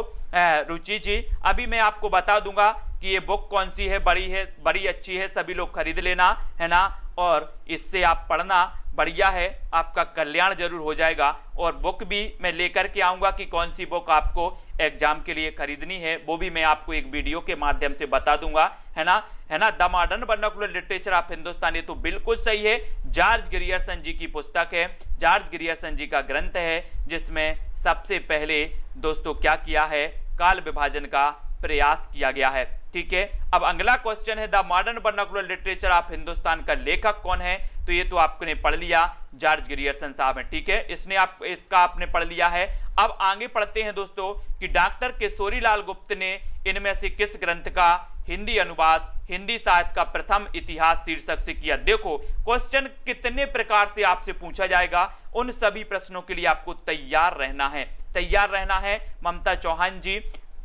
रुचि जी अभी मैं आपको बता दूंगा कि ये बुक कौन सी है, बड़ी अच्छी है, सभी लोग खरीद लेना, है ना, और इससे आप पढ़ना, बढ़िया है, आपका कल्याण जरूर हो जाएगा। और बुक भी मैं लेकर के आऊंगा कि कौन सी बुक आपको एग्जाम के लिए खरीदनी है, वो भी मैं आपको एक वीडियो के माध्यम से बता दूंगा, है ना, है ना। The modern vernacular literature of Hindustan, ये तो बिल्कुल सही है, जॉर्ज ग्रियर्सन जी की पुस्तक है, जॉर्ज ग्रियर्सन जी का ग्रंथ है, जिसमें सबसे पहले दोस्तों क्या किया है, काल विभाजन का प्रयास किया गया है, ठीक है। अब अगला क्वेश्चन है the modern vernacular literature of Hindustan का लेखक कौन है, तो ये तो आपने पढ़ लिया, जॉर्ज ग्रियर्सन साहब हैं, ठीक है, इसका आपने पढ़ लिया है। अब आगे पढ़ते हैं दोस्तों कि डॉक्टर किशोरीलाल गुप्त ने इनमें से किस ग्रंथ का हिंदी अनुवाद हिंदी साहित्य का प्रथम इतिहास शीर्षक से किया। देखो क्वेश्चन कितने प्रकार से आपसे पूछा जाएगा, उन सभी प्रश्नों के लिए आपको तैयार रहना है, तैयार रहना है। ममता चौहान जी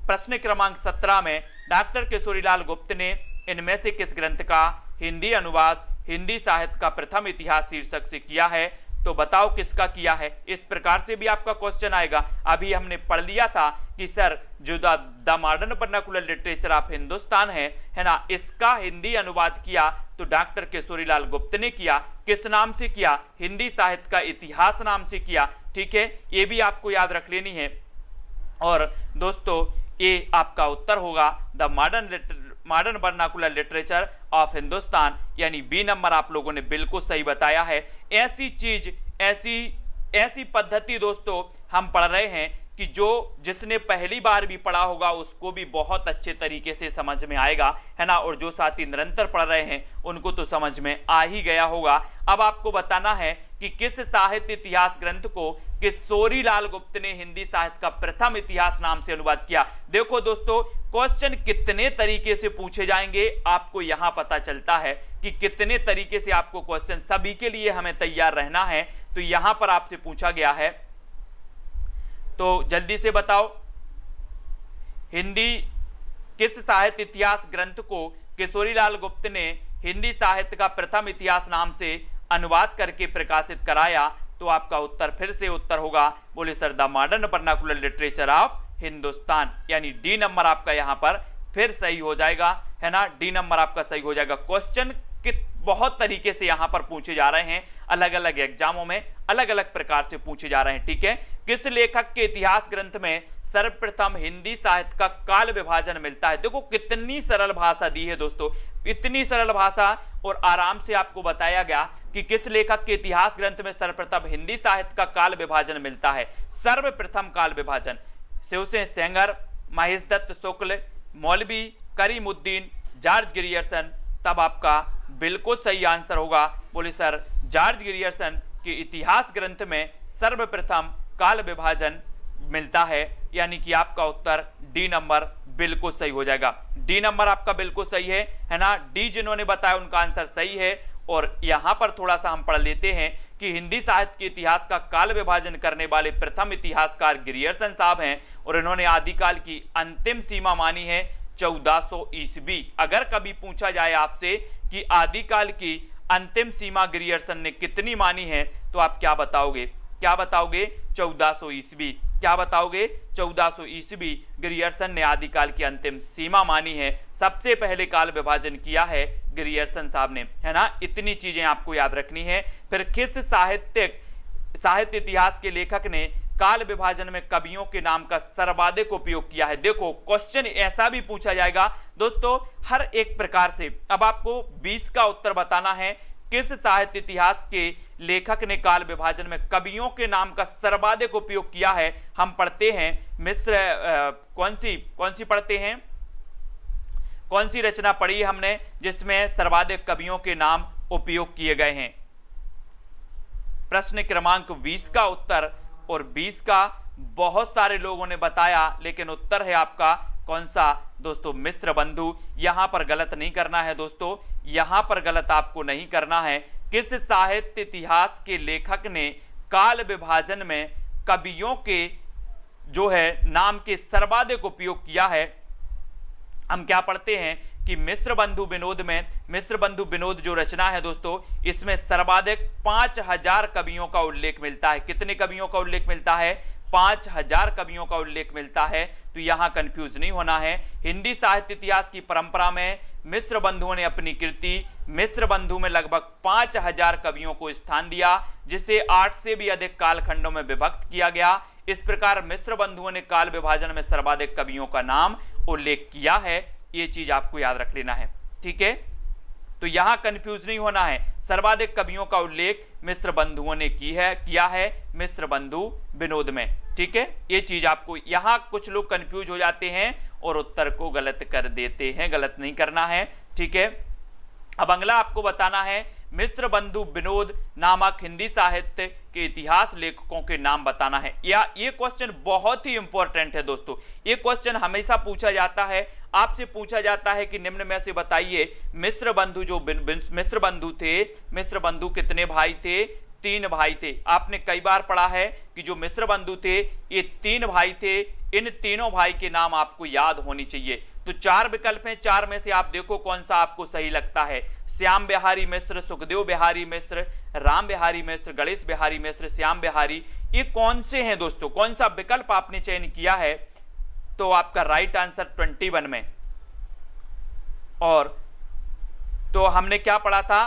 प्रश्न क्रमांक 17 में डॉक्टर किशोरीलाल गुप्त ने इनमें से किस ग्रंथ का हिंदी अनुवाद हिंदी साहित्य का प्रथम इतिहास शीर्षक से किया है, तो बताओ किसका किया है। इस प्रकार से भी आपका क्वेश्चन आएगा। अभी हमने पढ़ लिया था कि सर जो the modern vernacular literature of Hindustan है ना, इसका हिंदी अनुवाद किया तो डॉक्टर किशोरीलाल गुप्त ने किया। किस नाम से किया, हिंदी साहित्य का इतिहास नाम से किया, ठीक है, ये भी आपको याद रख लेनी है। और दोस्तों ये आपका उत्तर होगा the modern vernacular literature of Hindustan, यानी बी नंबर आप लोगों ने बिल्कुल सही बताया है। ऐसी चीज, ऐसी पद्धति दोस्तों हम पढ़ रहे हैं कि जिसने पहली बार भी पढ़ा होगा उसको भी बहुत अच्छे तरीके से समझ में आएगा, है ना, और जो साथी निरंतर पढ़ रहे हैं उनको तो समझ में आ ही गया होगा। अब आपको बताना है कि किस साहित्य इतिहास ग्रंथ को किशोरीलाल गुप्त ने हिंदी साहित्य का प्रथम इतिहास नाम से अनुवाद किया। देखो दोस्तों क्वेश्चन कितने तरीके से पूछे जाएंगे आपको यहां पता चलता है कि कितने तरीके से आपको क्वेश्चन, सभी के लिए हमें तैयार रहना है। तो यहां पर आपसे पूछा गया है तो जल्दी से बताओ, हिंदी किस साहित्य इतिहास ग्रंथ को किशोरीलाल गुप्त ने हिंदी साहित्य का प्रथम इतिहास नाम से अनुवाद करके प्रकाशित कराया? तो आपका उत्तर फिर से उत्तर होगा, बोले sir, the modern vernacular literature of Hindustan, यानी डी नंबर आपका यहां पर फिर सही हो जाएगा, है ना, डी नंबर आपका सही हो जाएगा। क्वेश्चन बहुत तरीके से यहां पर पूछे जा रहे हैं, अलग अलग एग्जामों में अलग अलग प्रकार से पूछे जा रहे हैं, ठीक है। किस लेखक के इतिहास ग्रंथ में सर्वप्रथम हिंदी साहित्य का काल विभाजन मिलता है? देखो कितनी सरल भाषा दी है दोस्तों, इतनी सरल भाषा और आराम से आपको बताया गया कि किस लेखक के इतिहास ग्रंथ में सर्वप्रथम हिंदी साहित्य का काल विभाजन मिलता है। सर्वप्रथम काल विभाजन शिवसेन सेंगर, महेश दत्त शुक्ल, मौलवी करीमुद्दीन, जॉर्ज ग्रियर्सन, तब आपका बिल्कुल सही आंसर होगा, बोले सर, जॉर्ज ग्रियर्सन के इतिहास ग्रंथ में सर्वप्रथम काल विभाजन मिलता है, यानी कि आपका उत्तर डी नंबर बिल्कुल सही हो जाएगा। डी नंबर आपका बिल्कुल सही है ना, डी जिन्होंने बताया उनका आंसर सही है। और यहां पर थोड़ा सा हम पढ़ लेते हैं कि हिंदी साहित्य के इतिहास का काल विभाजन करने वाले प्रथम इतिहासकार ग्रियर्सन साहब हैं और इन्होंने आदिकाल की अंतिम सीमा मानी है 1400 ईस्वी। अगर कभी पूछा जाए आपसे कि आदिकाल की अंतिम सीमा ग्रियर्सन ने कितनी मानी है, तो आप क्या बताओगे? क्या बताओगे? 1400 ईस्वी। क्या बताओगे? 1400 ईस्वी ग्रियर्सन ने आदिकाल की अंतिम सीमा मानी है। सबसे पहले काल विभाजन किया है ग्रियर्सन साहब ने, है ना। इतनी चीजें आपको याद रखनी है। फिर किस साहित्य इतिहास के लेखक ने काल विभाजन में कवियों के नाम का सर्वाधिक उपयोग किया है? देखो क्वेश्चन ऐसा भी पूछा जाएगा दोस्तों हर एक प्रकार से। अब आपको 20 का उत्तर बताना है, किस साहित्य इतिहास के लेखक ने काल विभाजन में कवियों के नाम का सर्वाधिक उपयोग किया है? हम पढ़ते हैं मिस्र, कौन सी पढ़ते हैं, कौन सी रचना पढ़ी हमने जिसमें सर्वाधिक कवियों के नाम उपयोग किए गए हैं? प्रश्न क्रमांक 20 का उत्तर, और 20 का बहुत सारे लोगों ने बताया, लेकिन उत्तर है आपका कौन सा दोस्तों? मिस्र बंधु। यहां पर गलत नहीं करना है दोस्तों, यहां पर गलत आपको नहीं करना है। किस साहित्य इतिहास के लेखक ने काल विभाजन में कवियों के जो है नाम के सर्वाधिक उपयोग किया है? हम क्या पढ़ते हैं कि मिस्र बंधु विनोद में, मिस्र बंधु विनोद जो रचना है दोस्तों, इसमें सर्वाधिक 5000 कवियों का उल्लेख मिलता है। कितने कवियों का उल्लेख मिलता है? 5000 कवियों का उल्लेख मिलता है। तो यहां कंफ्यूज नहीं होना है। हिंदी साहित्य इतिहास की परंपरा में मिस्र बंधुओं ने अपनी कृति मिस्र बंधु में लगभग 5000 कवियों को स्थान दिया, जिसे 8 से भी अधिक कालखंडों में विभक्त किया गया। इस प्रकार मिस्र बंधुओं ने काल विभाजन में सर्वाधिक कवियों का नाम उल्लेख किया है। ये चीज आपको याद रख लेना है, ठीक है। तो यहां कंफ्यूज नहीं होना है। सर्वाधिक कवियों का उल्लेख मिस्र बंधुओं ने किया है मिस्र बंधु विनोद में, ठीक है। ये चीज आपको, यहां कुछ लोग कंफ्यूज हो जाते हैं और उत्तर को गलत कर देते हैं, गलत नहीं करना है, ठीक है। अब अगला आपको बताना है, मिस्र बंधु विनोद नामक हिंदी साहित्य के इतिहास लेखकों के नाम बताना है। या ये क्वेश्चन बहुत ही इंपॉर्टेंट है दोस्तों, ये क्वेश्चन हमेशा पूछा जाता है। आपसे पूछा जाता है कि निम्न में से बताइए मिस्र बंधु जो मिस्र बंधु थे, मिस्र बंधु कितने भाई थे? 3 भाई थे। आपने कई बार पढ़ा है कि जो मिस्र बंधु थे ये 3 भाई थे। इन तीनों भाई के नाम आपको याद होनी चाहिए। तो 4 विकल्प हैं, 4 में से आप देखो कौन सा आपको सही लगता है। श्याम बिहारी मिश्र, सुखदेव बिहारी मिश्र, राम बिहारी मिश्र, गणेश बिहारी मिश्र, श्याम बिहारी, ये कौन से हैं दोस्तों? कौन सा विकल्प आपने चयन किया है? तो आपका राइट आंसर 21 में। और तो हमने क्या पढ़ा था?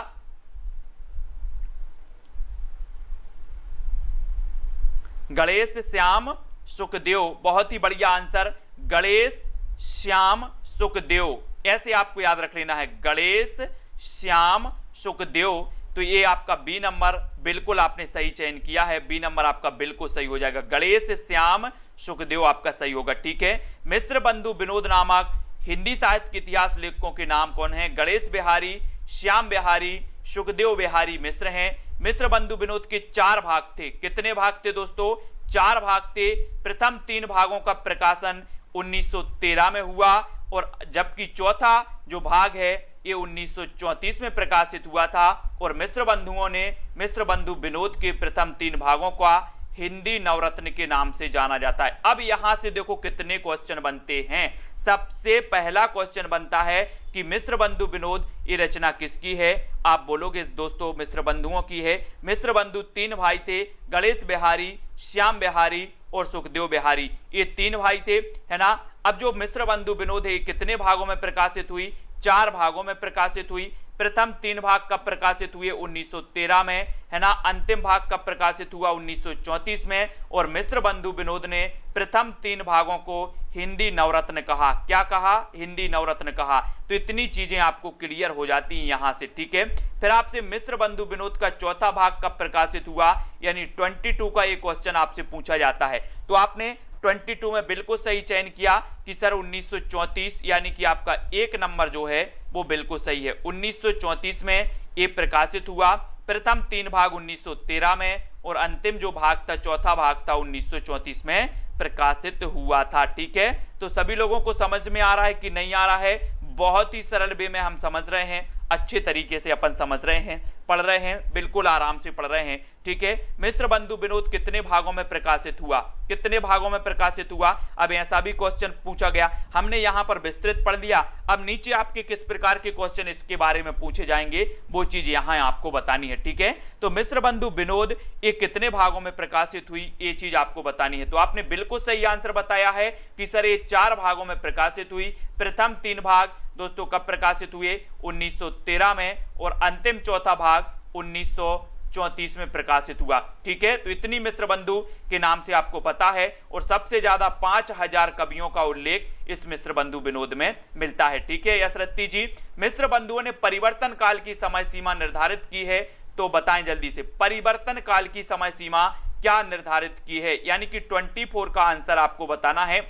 गणेश श्याम सुखदेव, बहुत ही बढ़िया आंसर, गणेश श्याम सुखदेव, ऐसे आपको याद रख लेना है, गणेश श्याम सुखदेव। तो ये आपका बी नंबर बिल्कुल आपने सही चयन किया है, बी नंबर आपका बिल्कुल सही हो जाएगा, गणेश श्याम सुखदेव आपका सही होगा, ठीक है। मिस्र बंधु विनोद नामक हिंदी साहित्य के इतिहास लेखकों के नाम कौन है? गणेश बिहारी, श्याम बिहारी, सुखदेव बिहारी मिश्र हैं। मिस्र बंधु विनोद के 4 भाग थे। कितने भाग थे दोस्तों? 4 भाग थे। प्रथम 3 भागों का प्रकाशन 1913 में हुआ, और जबकि चौथा जो भाग है ये 1934 में प्रकाशित हुआ था। और मिस्र बंधुओं ने मिस्र बंधु विनोद के प्रथम 3 भागों का हिंदी नवरत्न के नाम से जाना जाता है। अब यहां से देखो कितने क्वेश्चन बनते हैं। सबसे पहला क्वेश्चन बनता है कि मिश्र बंधु विनोद ये रचना किसकी है? आप बोलोगे दोस्तों मिश्र बंधुओं की है। मिश्र बंधु 3 भाई थे, गणेश बिहारी, श्याम बिहारी और सुखदेव बिहारी, ये 3 भाई थे, है ना। अब जो मिश्र बंधु विनोद है कितने भागों में प्रकाशित हुई? 4 भागों में प्रकाशित हुई। प्रथम 3 भाग कब प्रकाशित हुए? 1913 में, है ना। अंतिम भाग कब प्रकाशित हुआ? 1934 में। और मिश्र बंधु विनोद ने प्रथम 3 भागों को हिंदी नवरत्न कहा। क्या कहा? हिंदी नवरत्न कहा। तो इतनी चीजें आपको क्लियर हो जाती हैं यहां से, ठीक है। फिर आपसे मिश्र बंधु विनोद का चौथा भाग कब प्रकाशित हुआ, यानी 22 का ये क्वेश्चन आपसे पूछा जाता है। तो आपने 22 में बिल्कुल सही चयन किया कि सर 1934, यानी कि आपका 1 नंबर जो है वो बिल्कुल सही है। 1934 में ये प्रकाशित हुआ। प्रथम 3 भाग 1913 में और अंतिम जो भाग था, चौथा भाग था, 1934 में प्रकाशित हुआ था, ठीक है। तो सभी लोगों को समझ में आ रहा है कि नहीं आ रहा है? बहुत ही सरल वे में हम समझ रहे हैं, अच्छे तरीके से अपन समझ रहे हैं, पढ़ रहे हैं, बिल्कुल आराम से पढ़ रहे हैं, ठीक है। मिश्र बंधु विनोद कितने भागों में प्रकाशित हुआ? कितने भागों में प्रकाशित हुआ? अब ऐसा भी क्वेश्चन पूछा गया, हमने यहां पर विस्तृत पढ़ लिया। अब नीचे आपके किस प्रकार के क्वेश्चन इसके बारे में पूछे जाएंगे वो चीज यहां आपको बतानी है, ठीक है। तो मिश्र बंधु विनोद ये कितने भागों में प्रकाशित हुई, ये चीज आपको बतानी है। तो आपने बिल्कुल सही आंसर बताया है कि सर ये 4 भागों में प्रकाशित हुई। प्रथम 3 भाग दोस्तों कब प्रकाशित हुए? 1913 में और अंतिम चौथा भाग 1934 में प्रकाशित हुआ, ठीक है। तो इतनी मिश्र बंधु के नाम से आपको पता है और सबसे ज्यादा 5000 कवियों का उल्लेख इस मिश्र बंधु विनोद में मिलता है, ठीक है। यशरत्ती जी, मिश्र बंधुओं ने परिवर्तन काल की समय सीमा निर्धारित की है, तो बताएं जल्दी से परिवर्तन काल की समय सीमा क्या निर्धारित की है, यानी कि 24 का आंसर आपको बताना है।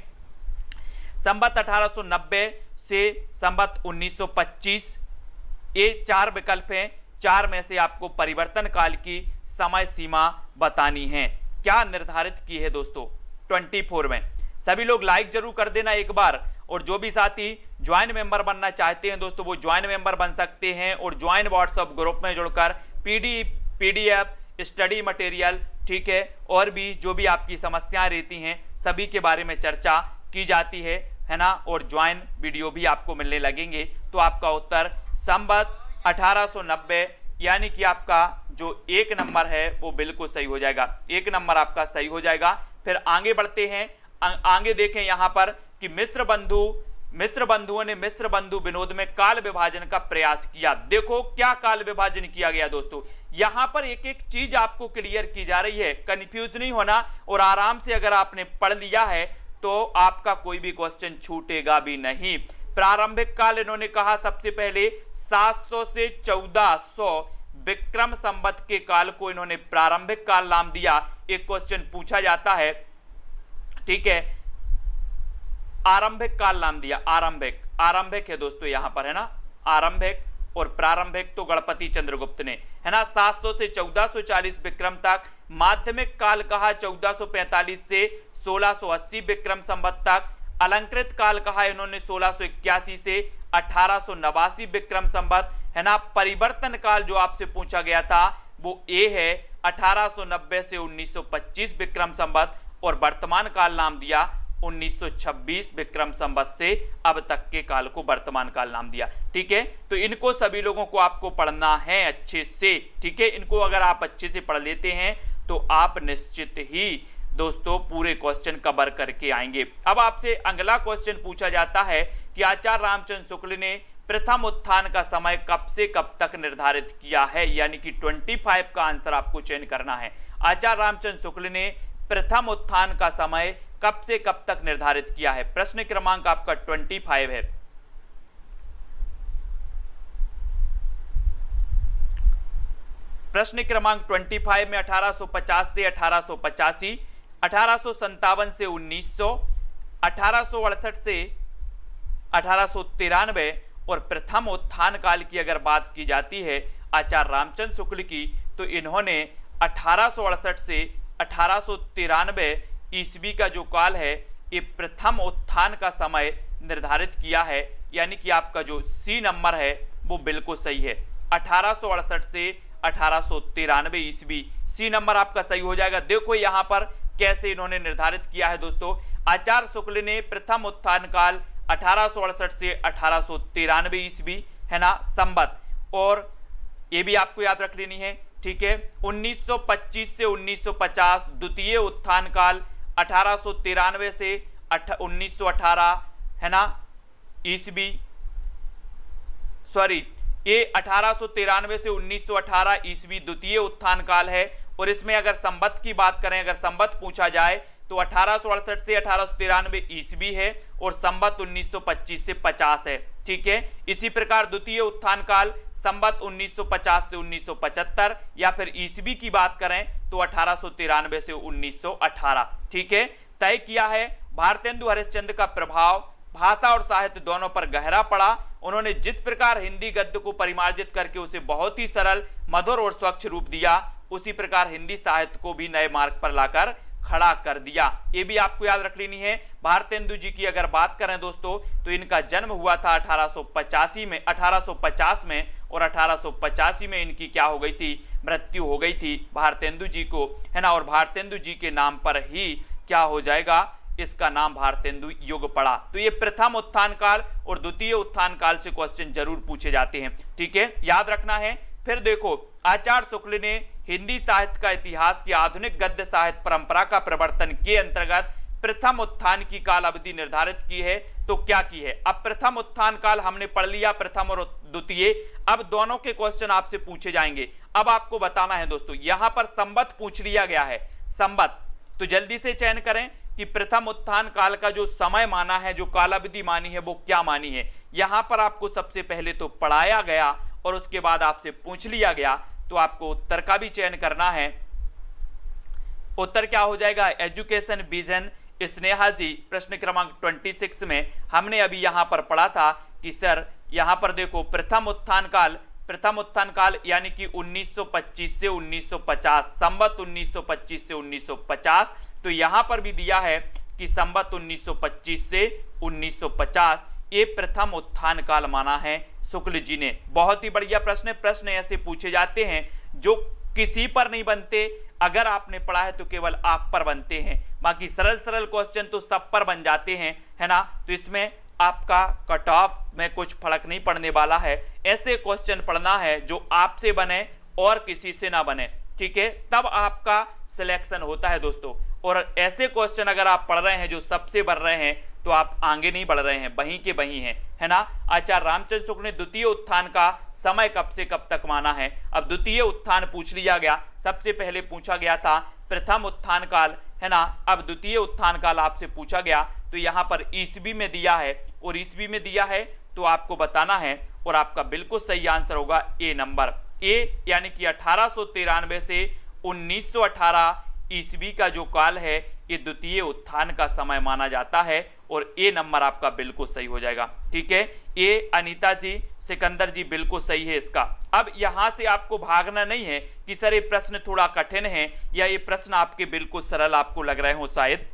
संवत 1890 से संवत 1925, ये 4 विकल्प हैं, 4 में से आपको परिवर्तन काल की समय सीमा बतानी है। क्या निर्धारित की है दोस्तों? 24 में। सभी लोग लाइक जरूर कर देना एक बार, और जो भी साथी ज्वाइन मेंबर बनना चाहते हैं दोस्तों वो ज्वाइन मेंबर बन सकते हैं और ज्वाइन व्हाट्सएप ग्रुप में जुड़कर पीडीएफ स्टडी मटेरियल, ठीक है, और भी जो भी आपकी समस्याएं रहती हैं सभी के बारे में चर्चा की जाती है ना। और ज्वाइन वीडियो भी आपको मिलने लगेंगे। तो आपका उत्तर संवत 1890, यानी कि आपका जो 1 नंबर है वो बिल्कुल सही हो जाएगा। 1 नंबर आपका सही हो जाएगा। फिर आगे बढ़ते हैं, आगे देखें यहां पर कि मिश्र बंधुओं ने मिश्र बंधु विनोद में काल विभाजन का प्रयास किया। देखो क्या काल विभाजन किया गया दोस्तों, यहां पर एक एक चीज आपको क्लियर की जा रही है, कंफ्यूज नहीं होना। और आराम से अगर आपने पढ़ लिया है तो आपका कोई भी क्वेश्चन छूटेगा भी नहीं। प्रारंभिक काल इन्होंने कहा सबसे पहले 700 से 1400 विक्रम संवत के काल को इन्होंने प्रारंभिक काल नाम दिया। एक क्वेश्चन पूछा जाता है, ठीक है, आरंभिक काल नाम दिया। आरंभिक है दोस्तों यहां पर, है ना, आरंभिक। और प्रारंभिक तो गणपति चंद्रगुप्त ने, है ना, 700 से 1440 विक्रम तक। माध्यमिक काल कहा 1445 से 1680 विक्रम संवत तक। अलंकृत काल कहा इन्होंने 1681 से 1889 विक्रम संवत, है ना। परिवर्तन काल जो आपसे पूछा गया था वो ए है, 1890 से 1925 विक्रम संवत। और वर्तमान काल नाम दिया 1926 विक्रम संवत से अब तक के काल को वर्तमान काल नाम दिया, ठीक है। तो इनको सभी लोगों को आपको पढ़ना है अच्छे से, ठीक है। इनको अगर आप अच्छे से पढ़ लेते हैं तो आप निश्चित ही दोस्तों पूरे क्वेश्चन कवर करके आएंगे। अब आपसे अगला क्वेश्चन पूछा जाता है कि आचार्य रामचंद्र शुक्ल ने प्रथम उत्थान का समय कब से कब तक निर्धारित किया है, यानी कि 25 का आंसर आपको चयन करना है। आचार्य रामचंद्र शुक्ल ने प्रथम उत्थान का समय कब से कब तक निर्धारित किया है? प्रश्न क्रमांक आपका 25 है। प्रश्न क्रमांक 25 में 1850 से 1885, 1857 से 1900, 1868 से 1893 और प्रथम उत्थान काल की अगर बात की जाती है आचार्य रामचंद्र शुक्ल की, तो इन्होंने 1868 से 1893 ईस्वी का जो काल है ये प्रथम उत्थान का समय निर्धारित किया है, यानी कि आपका जो सी नंबर है वो बिल्कुल सही है। 1868 से 1893 ईस्वी। सी नंबर आपका सही हो जाएगा। देखो यहाँ पर कैसे इन्होंने निर्धारित किया है दोस्तों। आचार्य शुक्ल ने प्रथम उत्थान काल 1868 से 1893 ईस्वी, है ना, संवत, और ये भी आपको याद रख लेनी है, ठीक है। 1925 से 1950 द्वितीय उत्थान काल, 1893 से 1918, है ना, ईस्वी, सॉरी, ये 1893 से 1918 ईस्वी द्वितीय उत्थान काल है। और इसमें अगर संवत की बात करें, अगर संवत पूछा जाए तो 1868 से 1893 ईस्वी है और संवत 1925 से 50 है, ठीक है। इसी प्रकार द्वितीय उत्थान काल संवत 1950 से 1975, या फिर ईस्वी की बात करें तो 1893 से 1918, ठीक है। तय किया है भारतेंदु हरिश्चंद्र का प्रभाव भाषा और साहित्य दोनों पर गहरा पड़ा। उन्होंने जिस प्रकार हिंदी गद्य को परिमार्जित करके उसे बहुत ही सरल, मधुर और स्वच्छ रूप दिया, उसी प्रकार हिंदी साहित्य को भी नए मार्ग पर लाकर खड़ा कर दिया। ये भी आपको याद रख लेनी है। भारतेंदु जी की अगर बात करें दोस्तों तो इनका जन्म हुआ था 1850 में, और 1885 में इनकी क्या हो गई थी, मृत्यु हो गई थी भारतेंदु जी को, है ना। और भारतेंदु जी के नाम पर ही क्या हो जाएगा, इसका नाम भारतेंदु युग पड़ा। तो ये प्रथम उत्थान काल और द्वितीय उत्थान काल से क्वेश्चन जरूर पूछे जाते हैं, ठीक है, याद रखना है। फिर देखो, आचार्य शुक्ल ने हिंदी साहित्य का इतिहास की आधुनिक गद्य साहित्य परंपरा का प्रवर्तन के अंतर्गत प्रथम उत्थान की काल अवधि निर्धारित की है। तो क्या की है, अब प्रथम उत्थान काल हमने पढ़ लिया, प्रथम और द्वितीय। अब दोनों के क्वेश्चन आपसे पूछे जाएंगे। अब आपको बताना है दोस्तों, यहां पर संवत पूछ लिया गया है, संवत, तो जल्दी से चयन करें कि प्रथम उत्थान काल का जो समय माना है, जो कालावधि मानी है, वो क्या मानी है। यहां पर आपको सबसे पहले तो पढ़ाया गया और उसके बाद आपसे पूछ लिया गया, तो आपको उत्तर का भी चयन करना है। उत्तर क्या हो जाएगा, एजुकेशन विजन स्नेहा जी, प्रश्न क्रमांक 26 में हमने अभी यहां पर पढ़ा था कि सर यहां पर देखो प्रथम उत्थान काल यानी कि 1925 से 1950, संवत 1925 से 1950, तो यहां पर भी दिया है कि संवत 1925 से 1950 ये प्रथम उत्थान काल माना है शुक्ल जी ने। बहुत ही बढ़िया प्रश्न ऐसे पूछे जाते हैं जो किसी पर नहीं बनते, अगर आपने पढ़ा है तो केवल आप पर बनते हैं, बाकी सरल क्वेश्चन तो सब पर बन जाते हैं, है ना। तो इसमें आपका कट ऑफ में कुछ फर्क नहीं पड़ने वाला है। ऐसे क्वेश्चन पढ़ना है जो आपसे बने और किसी से ना बने, ठीक है, तब आपका सिलेक्शन होता है दोस्तों। और ऐसे क्वेश्चन अगर आप पढ़ रहे हैं जो सबसे बढ़ रहे हैं तो आप आगे नहीं बढ़ रहे हैं, वहीं के वहीं हैं, है ना। आचार्य रामचंद्र शुक्ल ने द्वितीय उत्थान का समय कब से कब तक माना है। अब द्वितीय उत्थान पूछ लिया गया, सबसे पहले पूछा गया था प्रथम उत्थान काल, है ना। अब द्वितीय उत्थान काल आपसे पूछा गया तो यहाँ पर ईस्वी में दिया है, और ईस्वी में दिया है तो आपको बताना है, और आपका बिल्कुल सही आंसर होगा ए नंबर, ए यानी कि 1893 से 1918 ईस्वी का जो काल है ये द्वितीय उत्थान का समय माना जाता है, और ए नंबर आपका बिल्कुल सही हो जाएगा, ठीक है। ए अनीता जी, सिकंदर जी, बिल्कुल सही है इसका। अब यहां से आपको भागना नहीं है कि सर ये प्रश्न थोड़ा कठिन है या ये प्रश्न आपके बिल्कुल सरल आपको लग रहे हो शायद,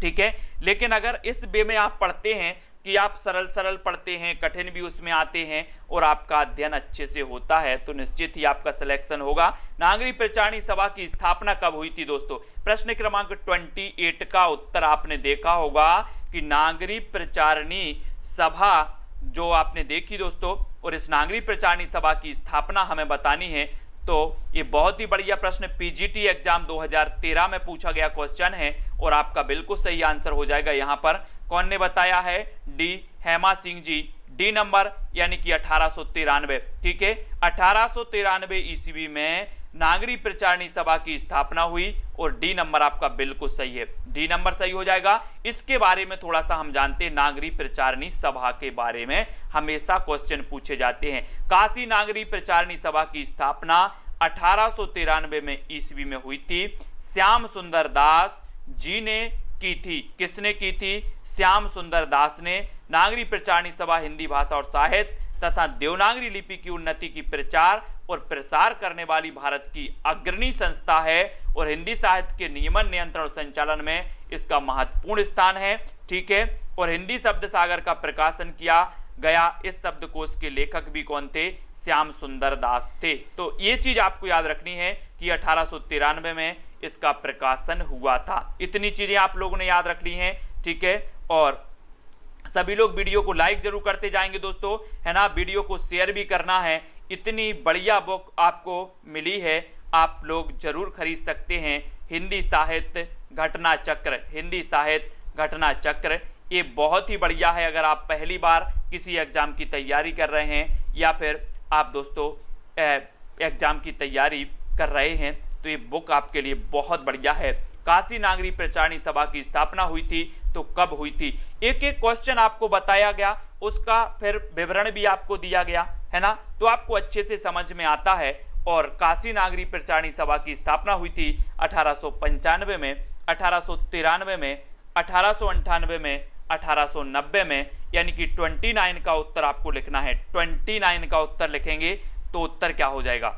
ठीक है। लेकिन अगर इस वे में आप पढ़ते हैं कि आप सरल पढ़ते हैं, कठिन भी उसमें आते हैं और आपका अध्ययन अच्छे से होता है, तो निश्चित ही आपका सिलेक्शन होगा। नागरिक प्रचारणी सभा की स्थापना कब हुई थी दोस्तों, प्रश्न क्रमांक 28 का उत्तर आपने देखा होगा कि नागरिक प्रचारणी सभा जो आपने देखी दोस्तों, और इस नागरिक प्रचारणी सभा की स्थापना हमें बतानी है। तो ये बहुत ही बढ़िया प्रश्न पीजीटी एग्जाम 2013 में पूछा गया क्वेश्चन है, और आपका बिल्कुल सही आंसर हो जाएगा। यहाँ पर कौन ने बताया है, D Hema Singh ji, D number यानी कि 1893, ठीक है। 1893 ईस्वी में नागरिक प्रचारणी सभा की स्थापना हुई, और डी नंबर आपका बिल्कुल सही है, डी नंबर सही हो जाएगा। इसके बारे में थोड़ा सा हम जानते हैं, नागरिक प्रचारणी सभा के बारे में हमेशा क्वेश्चन पूछे जाते हैं। काशी नागरिक प्रचारणी सभा की स्थापना 1893 में ईस्वी में हुई थी। श्याम सुंदर दास जी ने की थी, किसने की थी, श्याम सुंदर दास ने। नागरिक प्रचारणी सभा हिंदी भाषा और साहित्य तथा देवनागरी लिपि की उन्नति की प्रचार और प्रसार करने वाली भारत की अग्रणी संस्था है, और हिंदी साहित्य के नियमन, नियंत्रण और संचालन में इसका महत्वपूर्ण स्थान है, ठीक है। और हिंदी शब्द सागर का प्रकाशन किया गया। इस शब्दकोश के लेखक भी कौन थे, श्याम सुंदर दास थे। तो ये चीज आपको याद रखनी है कि 1893 में इसका प्रकाशन हुआ था। इतनी चीजें आप लोगों ने याद रख ली हैं, ठीक है। और सभी लोग वीडियो को लाइक जरूर करते जाएंगे दोस्तों, है ना। वीडियो को शेयर भी करना है। इतनी बढ़िया बुक आपको मिली है, आप लोग जरूर खरीद सकते हैं। हिंदी साहित्य घटना चक्र, हिंदी साहित्य घटना चक्र, ये बहुत ही बढ़िया है। अगर आप पहली बार किसी एग्जाम की तैयारी कर रहे हैं या फिर आप दोस्तों एग्जाम की तैयारी कर रहे हैं तो ये बुक आपके लिए बहुत बढ़िया है। काशी नागरी प्रचारणी सभा की स्थापना हुई थी तो कब हुई थी, एक एक क्वेश्चन आपको बताया गया, उसका फिर विवरण भी आपको दिया गया, है ना। तो आपको अच्छे से समझ में आता है। और काशी नागरी प्रचारणी सभा की स्थापना हुई थी 1895 में, 1893 में, 1898 में, 1890 में, यानी कि 29 का उत्तर आपको लिखना है। 29 का उत्तर लिखेंगे तो उत्तर क्या हो जाएगा।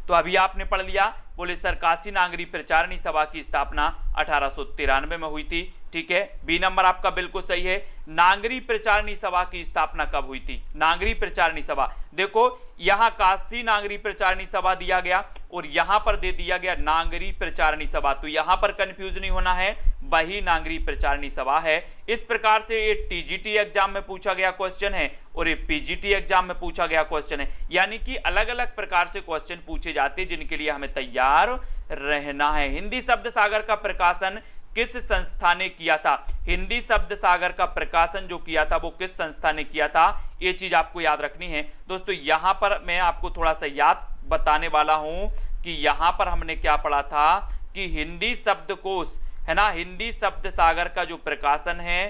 तो अभी आपने पढ़ लिया, बोले सर काशी नागरी प्रचारणी सभा की स्थापना 1893 में हुई थी, ठीक है। बी नंबर आपका बिल्कुल सही है। नागरी प्रचारणी सभा की स्थापना कब हुई थी, नागरी प्रचारणी सभा, देखो यहां काशी नागरी प्रचारणी सभा दिया गया और यहां पर दे दिया गया नागरी प्रचारणी सभा, तो यहां पर कंफ्यूज नहीं होना है, वही नागरी प्रचारणी सभा है। इस प्रकार से ये टीजीटी एग्जाम में पूछा गया क्वेश्चन है और ये पीजीटी एग्जाम में पूछा गया क्वेश्चन है, यानी कि अलग अलग प्रकार से क्वेश्चन पूछे जाते हैं जिनके लिए हमें तैयार रहना है। हिंदी शब्द सागर का प्रकाशन किस संस्था ने किया था, हिंदी शब्द सागर का प्रकाशन जो किया था वो किस संस्था ने किया था, ये चीज आपको याद रखनी है दोस्तों। यहां पर मैं आपको थोड़ा सा याद बताने वाला हूं कि यहां पर हमने क्या पढ़ा था कि हिंदी शब्दकोश, है ना, हिंदी शब्द सागर का जो प्रकाशन है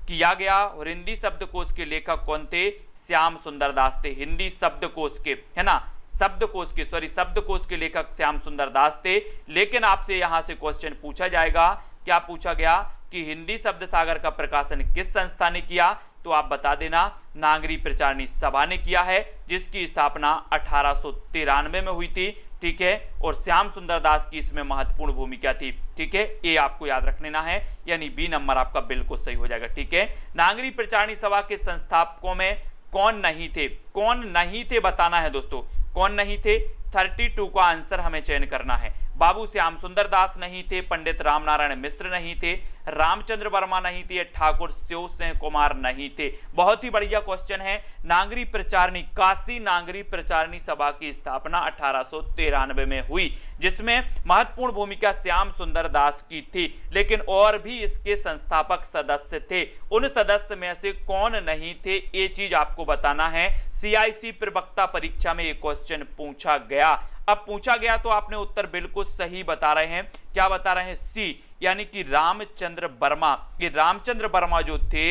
किया गया और हिंदी शब्दकोश के लेखक कौन थे, श्याम सुंदर दास थे। हिंदी शब्दकोश के, है ना, शब्दकोश के, सॉरी शब्दकोश के लेखक श्याम सुंदर दास थे। लेकिन आपसे यहां से क्वेश्चन पूछा जाएगा, क्या पूछा गया कि हिंदी शब्द सागर का प्रकाशन किस संस्था ने किया, तो आप बता देना नागरी प्रचारणी सभा ने किया है, जिसकी स्थापना 1893 में हुई थी, ठीक है। और श्याम सुंदर दास की इसमें महत्वपूर्ण भूमिका थी, ठीक है। ये आपको याद रख लेना है, यानी बी नंबर आपका बिल्कुल सही हो जाएगा, ठीक है। नागरी प्रचारणी सभा के संस्थापकों में कौन नहीं थे, कौन नहीं थे बताना है दोस्तों, कौन नहीं थे। 32 का आंसर हमें चयन करना है। बाबू श्याम सुंदर दास नहीं थे, पंडित रामनारायण मिश्र नहीं थे, रामचंद्र वर्मा नहीं थे, ठाकुर शिव सिंह कुमार नहीं थे। बहुत ही बढ़िया क्वेश्चन है। नागरी प्रचारणी, काशी नागरी प्रचारणी सभा की स्थापना 1893 में हुई, जिसमें महत्वपूर्ण भूमिका श्याम सुंदर दास की थी, लेकिन और भी इसके संस्थापक सदस्य थे। उन सदस्य में से कौन नहीं थे, ये चीज आपको बताना है। CIC प्रवक्ता परीक्षा में ये क्वेश्चन पूछा गया। अब पूछा गया तो आपने उत्तर बिल्कुल सही बता रहे हैं। क्या बता रहे हैं, सी, यानी कि रामचंद्र वर्मा। ये रामचंद्र वर्मा जो थे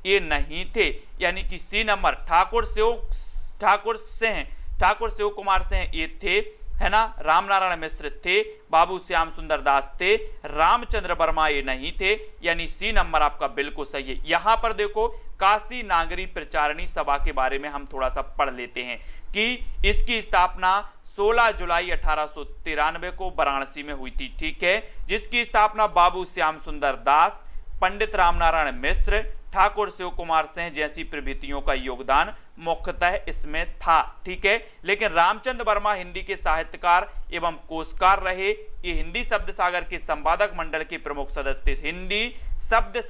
ये नहीं थे, यानी कि सी नंबर। ठाकुर शिव कुमार सिंह ये थे, है ना। रामनारायण मिश्र थे, बाबू श्याम सुंदर दास थे, रामचंद्र वर्मा ये नहीं थे, यानी सी नंबर आपका बिल्कुल सही है। यहां पर देखो काशी नागरी प्रचारणी सभा के बारे में हम थोड़ा सा पढ़ लेते हैं कि इसकी स्थापना 16 जुलाई 1893 को वाराणसी में हुई थी, ठीक है। जिसकी स्थापना बाबू श्याम सुंदर दास, पंडित रामनारायण मिश्र, ठाकुर शिव कुमार सिंह जैसी प्रभृतियों का योगदान मुख्यतः इसमें था, ठीक है। लेकिन रामचंद्र वर्मा हिंदी के साहित्यकार एवं कोशकार रहे। ये हिंदी शब्द सागर के संपादक मंडल के प्रमुख सदस्य थे। हिंदी शब्द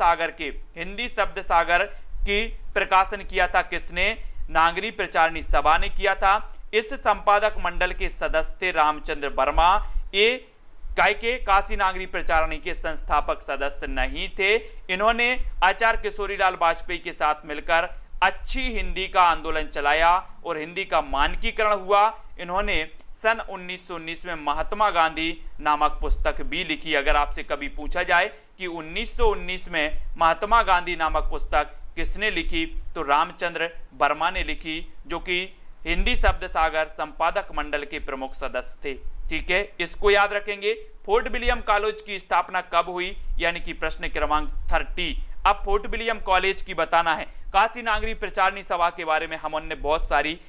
सागर की प्रकाशन किया था किसने, नागरी प्रचारणी सभा ने किया था। इस संपादक मंडल के सदस्य थे रामचंद्र वर्मा। ये के काशी नागरी प्रचारणी के संस्थापक सदस्य नहीं थे। इन्होंने आचार्य किशोरीलाल वाजपेयी के साथ मिलकर अच्छी हिंदी का आंदोलन चलाया और हिंदी का मानकीकरण हुआ। इन्होंने सन 1919 में महात्मा गांधी नामक पुस्तक भी लिखी। अगर आपसे कभी पूछा जाए कि 1919 में महात्मा गांधी नामक पुस्तक किसने लिखी, तो रामचंद्र वर्मा ने लिखी, जो कि हिंदी शब्द सागर संपादक मंडल के प्रमुख सदस्य थे, ठीक है। इसको याद रखेंगे। फोर्ट विलियम कॉलेज की स्थापना कब हुई, यानी कि प्रश्न क्रमांक 30। अब फोर्ट विलियम कॉलेज की बताना है। काशी नागरी प्रचारणी सभा के बारे में हमने बहुत सारी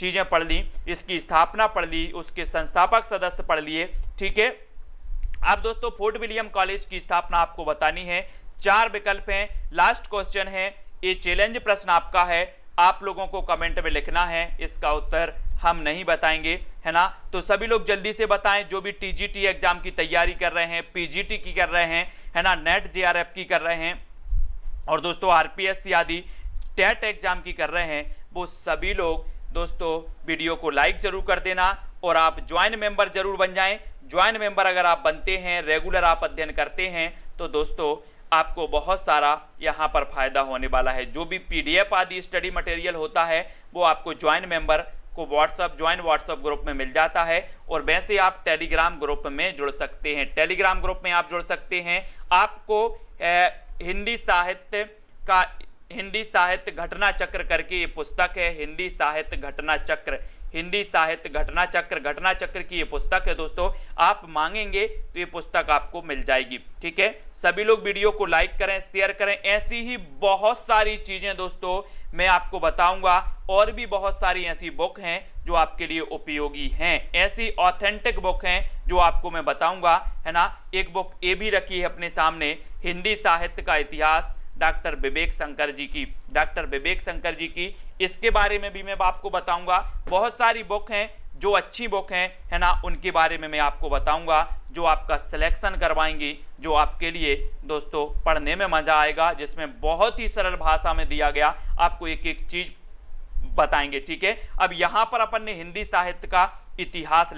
चीजें पढ़ ली, इसकी स्थापना पढ़ ली, उसके संस्थापक सदस्य पढ़ लिए, ठीक है। अब दोस्तों फोर्ट विलियम कॉलेज की स्थापना आपको बतानी है। 4 विकल्प हैं। लास्ट क्वेश्चन है, ये चैलेंज प्रश्न आपका है। आप लोगों को कमेंट में लिखना है, इसका उत्तर हम नहीं बताएंगे, है ना। तो सभी लोग जल्दी से बताएं, जो भी टीजीटी एग्जाम की तैयारी कर रहे हैं, पीजीटी की कर रहे हैं, है ना, नेट जेआरएफ की कर रहे हैं, और दोस्तों आरपीएससी आदि टेट एग्जाम की कर रहे हैं, वो सभी लोग दोस्तों वीडियो को लाइक जरूर कर देना और आप ज्वाइन मेंबर जरूर बन जाएं। ज्वाइन मेंबर अगर आप बनते हैं, रेगुलर आप अध्ययन करते हैं, तो दोस्तों आपको बहुत सारा यहाँ पर फायदा होने वाला है। जो भी पीडीएफ आदि स्टडी मटेरियल होता है वो आपको ज्वाइन मेंबर को ज्वाइन व्हाट्सएप ग्रुप में मिल जाता है, और वैसे आप टेलीग्राम ग्रुप में जुड़ सकते हैं। टेलीग्राम ग्रुप में आप जुड़ सकते हैं। आपको हिंदी साहित्य घटना चक्र करके ये पुस्तक है, हिंदी साहित्य घटना चक्र की ये पुस्तक है दोस्तों। आप मांगेंगे तो ये पुस्तक आपको मिल जाएगी, ठीक है। सभी लोग वीडियो को लाइक करें, शेयर करें। ऐसी ही बहुत सारी चीजें दोस्तों मैं आपको बताऊंगा, और भी बहुत सारी ऐसी बुक हैं जो आपके लिए उपयोगी हैं, ऐसी ऑथेंटिक बुक हैं जो आपको मैं बताऊंगा, है ना। एक बुक ये भी रखी है अपने सामने, हिंदी साहित्य का इतिहास, डॉक्टर विवेक शंकर जी की, इसके बारे में भी मैं आपको बताऊंगा। बहुत सारी बुक हैं जो अच्छी बुक हैं, है ना, उनके बारे में मैं आपको बताऊंगा, जो आपका सिलेक्शन करवाएंगी, जो आपके लिए दोस्तों पढ़ने में मजा आएगा, जिसमें बहुत ही सरल भाषा में दिया गया, आपको एक एक चीज बताएंगे, ठीक है। अब यहां पर अपन ने हिंदी साहित्य का इतिहास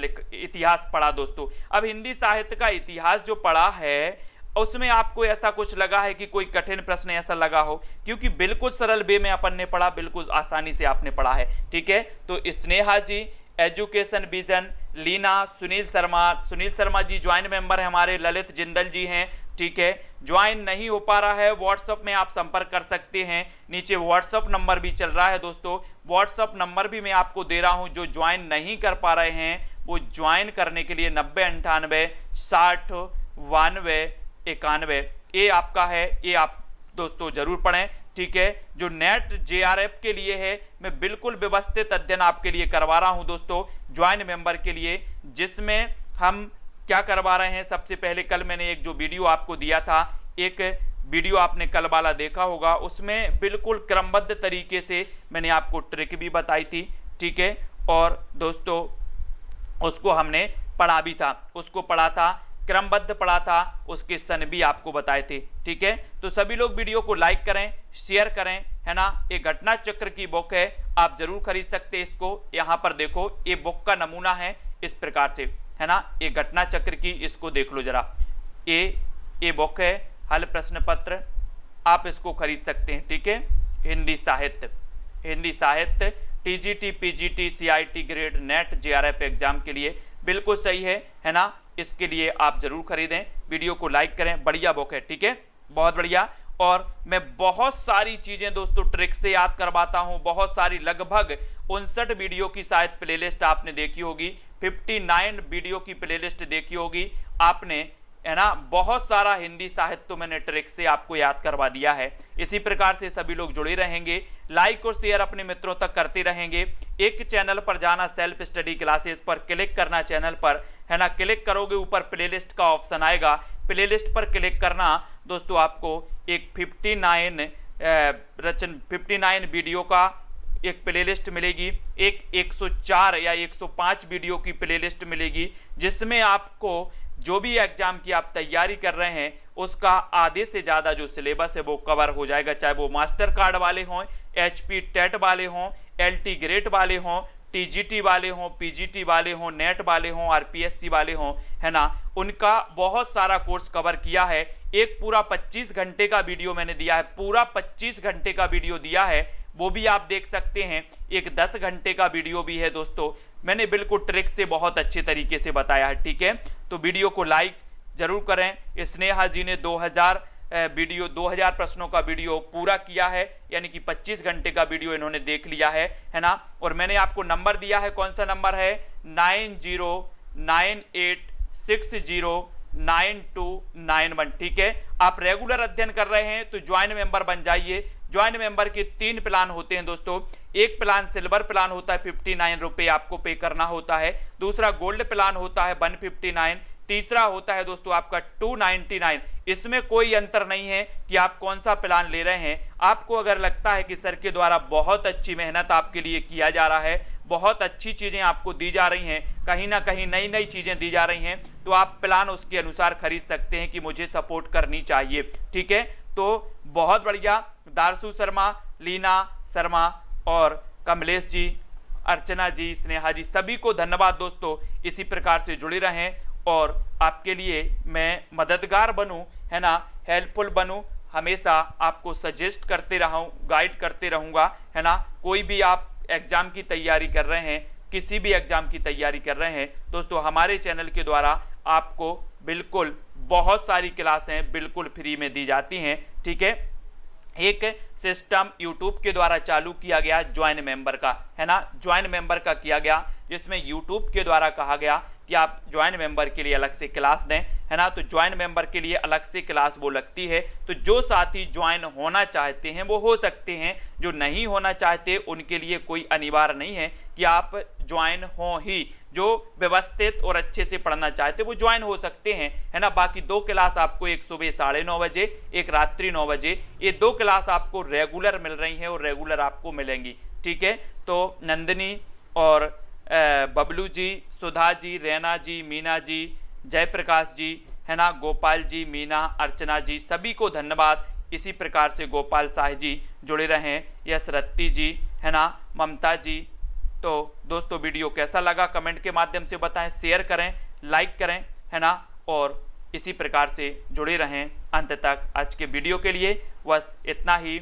पढ़ा दोस्तों। अब हिंदी साहित्य का इतिहास जो पढ़ा है, उसमें आपको ऐसा कुछ लगा है कि कोई कठिन प्रश्न ऐसा लगा हो, क्योंकि बिल्कुल सरल वे में अपन ने पढ़ा, बिल्कुल आसानी से आपने पढ़ा है, ठीक है। तो स्नेहा जी, education vision, Leena, Sunil Sharma ji join member है हमारे, ललित जिंदल जी हैं, ठीक है। ज्वाइन नहीं हो पा रहा है, व्हाट्सएप में आप संपर्क कर सकते हैं, नीचे व्हाट्सएप नंबर भी चल रहा है दोस्तों। व्हाट्सएप नंबर भी मैं आपको दे रहा हूं। जो ज्वाइन नहीं कर पा रहे हैं वो ज्वाइन करने के लिए 90 98 60 92 91 ये आपका है, ये आप दोस्तों जरूर पढ़ें, ठीक है। जो नेट जेआरएफ के लिए है, मैं बिल्कुल व्यवस्थित अध्ययन आपके लिए करवा रहा हूं दोस्तों, ज्वाइन मेंबर के लिए, जिसमें हम क्या करवा रहे हैं। सबसे पहले कल मैंने एक जो वीडियो आपको दिया था, एक वीडियो आपने कल वाला देखा होगा, उसमें बिल्कुल क्रमबद्ध तरीके से मैंने आपको ट्रिक भी बताई थी, ठीक है। और दोस्तों उसको हमने पढ़ा भी था, उसको पढ़ा था, क्रमबद्ध पढ़ा था, उसके सन भी आपको बताए थे, ठीक है। तो सभी लोग वीडियो को लाइक करें, शेयर करें, है ना। ये घटना चक्र की बुक है, आप जरूर खरीद सकते हैं इसको। यहाँ पर देखो, ये बुक का नमूना है इस प्रकार से, है ना। ये घटना चक्र की, इसको देख लो जरा, ये बुक है, हल प्रश्न पत्र, आप इसको खरीद सकते हैं, ठीक है। हिंदी साहित्य TGT, PGT, CIT grade, net, JRF exam के लिए बिल्कुल सही है ना। इसके लिए आप जरूर खरीदें, वीडियो को लाइक करें, बढ़िया बुक है, ठीक है, बहुत बढ़िया। और मैं बहुत सारी चीजें दोस्तों ट्रिक से याद करवाता हूं, बहुत सारी, लगभग 59 वीडियो की शायद प्लेलिस्ट आपने देखी होगी, 59 वीडियो की प्लेलिस्ट देखी होगी आपने, है ना। बहुत सारा हिंदी साहित्य तो मैंने ट्रिक से आपको याद करवा दिया है। इसी प्रकार से सभी लोग जुड़े रहेंगे, लाइक और शेयर अपने मित्रों तक करते रहेंगे। एक चैनल पर जाना, सेल्फ स्टडी क्लासेस पर क्लिक करना, चैनल पर, है ना, क्लिक करोगे ऊपर प्लेलिस्ट का ऑप्शन आएगा, प्लेलिस्ट पर क्लिक करना दोस्तों, आपको एक 59 वीडियो का एक प्लेलिस्ट मिलेगी, एक 104 या 105 वीडियो की प्लेलिस्ट मिलेगी, जिसमें आपको जो भी एग्जाम की आप तैयारी कर रहे हैं उसका आधे से ज़्यादा जो सिलेबस है वो कवर हो जाएगा, चाहे वो मास्टर कार्ड वाले हों, एचपी टेट वाले हों, एलटी ग्रेड वाले हों, टीजीटी वाले हों, पीजीटी वाले हों, नेट वाले हों, आरपीएससी वाले हों, है ना। उनका बहुत सारा कोर्स कवर किया है। एक पूरा 25 घंटे का वीडियो मैंने दिया है, पूरा 25 घंटे का वीडियो दिया है, वो भी आप देख सकते हैं। एक 10 घंटे का वीडियो भी है दोस्तों, मैंने बिल्कुल ट्रिक से बहुत अच्छे तरीके से बताया है, ठीक है। तो वीडियो को लाइक जरूर करें। स्नेहा जी ने 2000 प्रश्नों का वीडियो पूरा किया है, यानी कि 25 घंटे का वीडियो इन्होंने देख लिया है ना। और मैंने आपको नंबर दिया है, कौन सा नंबर है, 9098609291, ठीक है। आप रेगुलर अध्ययन कर रहे हैं तो ज्वाइन मेंबर बन जाइए। ज्वाइन मेंबर के 3 प्लान होते हैं दोस्तों। एक प्लान सिल्वर प्लान होता है, 59 रुपए आपको पे करना होता है। दूसरा गोल्ड प्लान होता है 159, तीसरा होता है दोस्तों आपका 299। इसमें कोई अंतर नहीं है कि आप कौन सा प्लान ले रहे हैं। आपको अगर लगता है कि सर के द्वारा बहुत अच्छी मेहनत आपके लिए किया जा रहा है, बहुत अच्छी चीजें आपको दी जा रही हैं, कहीं ना कहीं नई नई चीजें दी जा रही हैं, तो आप प्लान उसके अनुसार खरीद सकते हैं कि मुझे सपोर्ट करनी चाहिए। ठीक है, तो बहुत बढ़िया। दारसू शर्मा, लीना शर्मा और कमलेश जी, अर्चना जी, स्नेहा जी, सभी को धन्यवाद दोस्तों। इसी प्रकार से जुड़े रहें और आपके लिए मैं मददगार बनूं, है ना, हेल्पफुल बनूं, हमेशा आपको सजेस्ट करते रहूं, गाइड करते रहूंगा, है ना। कोई भी आप एग्जाम की तैयारी कर रहे हैं, किसी भी एग्जाम की तैयारी कर रहे हैं दोस्तों, हमारे चैनल के द्वारा आपको बिल्कुल बहुत सारी क्लासें बिल्कुल फ्री में दी जाती हैं। ठीक है, एक सिस्टम यूट्यूब के द्वारा चालू किया गया ज्वाइन मेंबर का, है ना, ज्वाइन मेंबर का किया गया, जिसमें यूट्यूब के द्वारा कहा गया कि आप ज्वाइन मेंबर के लिए अलग से क्लास दें, है ना। तो ज्वाइन मेंबर के लिए अलग से क्लास वो लगती है। तो जो साथी ज्वाइन होना चाहते हैं वो हो सकते हैं, जो नहीं होना चाहते उनके लिए कोई अनिवार्य नहीं है कि आप ज्वाइन हो ही। जो व्यवस्थित और अच्छे से पढ़ना चाहते वो ज्वाइन हो सकते हैं, है ना। बाकी 2 क्लास आपको, एक सुबह 9:30 बजे, एक रात्रि 9 बजे, ये 2 क्लास आपको रेगुलर मिल रही हैं और रेगुलर आपको मिलेंगी। ठीक है, तो नंदिनी और बबलू जी, सुधा जी, रैना जी, मीना जी, जयप्रकाश जी, है ना, गोपाल जी, मीना, अर्चना जी, सभी को धन्यवाद। इसी प्रकार से गोपाल शाह जी जुड़े रहें, यश रत्ती जी, है ना, ममता जी। तो दोस्तों वीडियो कैसा लगा कमेंट के माध्यम से बताएं, शेयर करें, लाइक करें, है ना, और इसी प्रकार से जुड़े रहें अंत तक। आज के वीडियो के लिए बस इतना ही।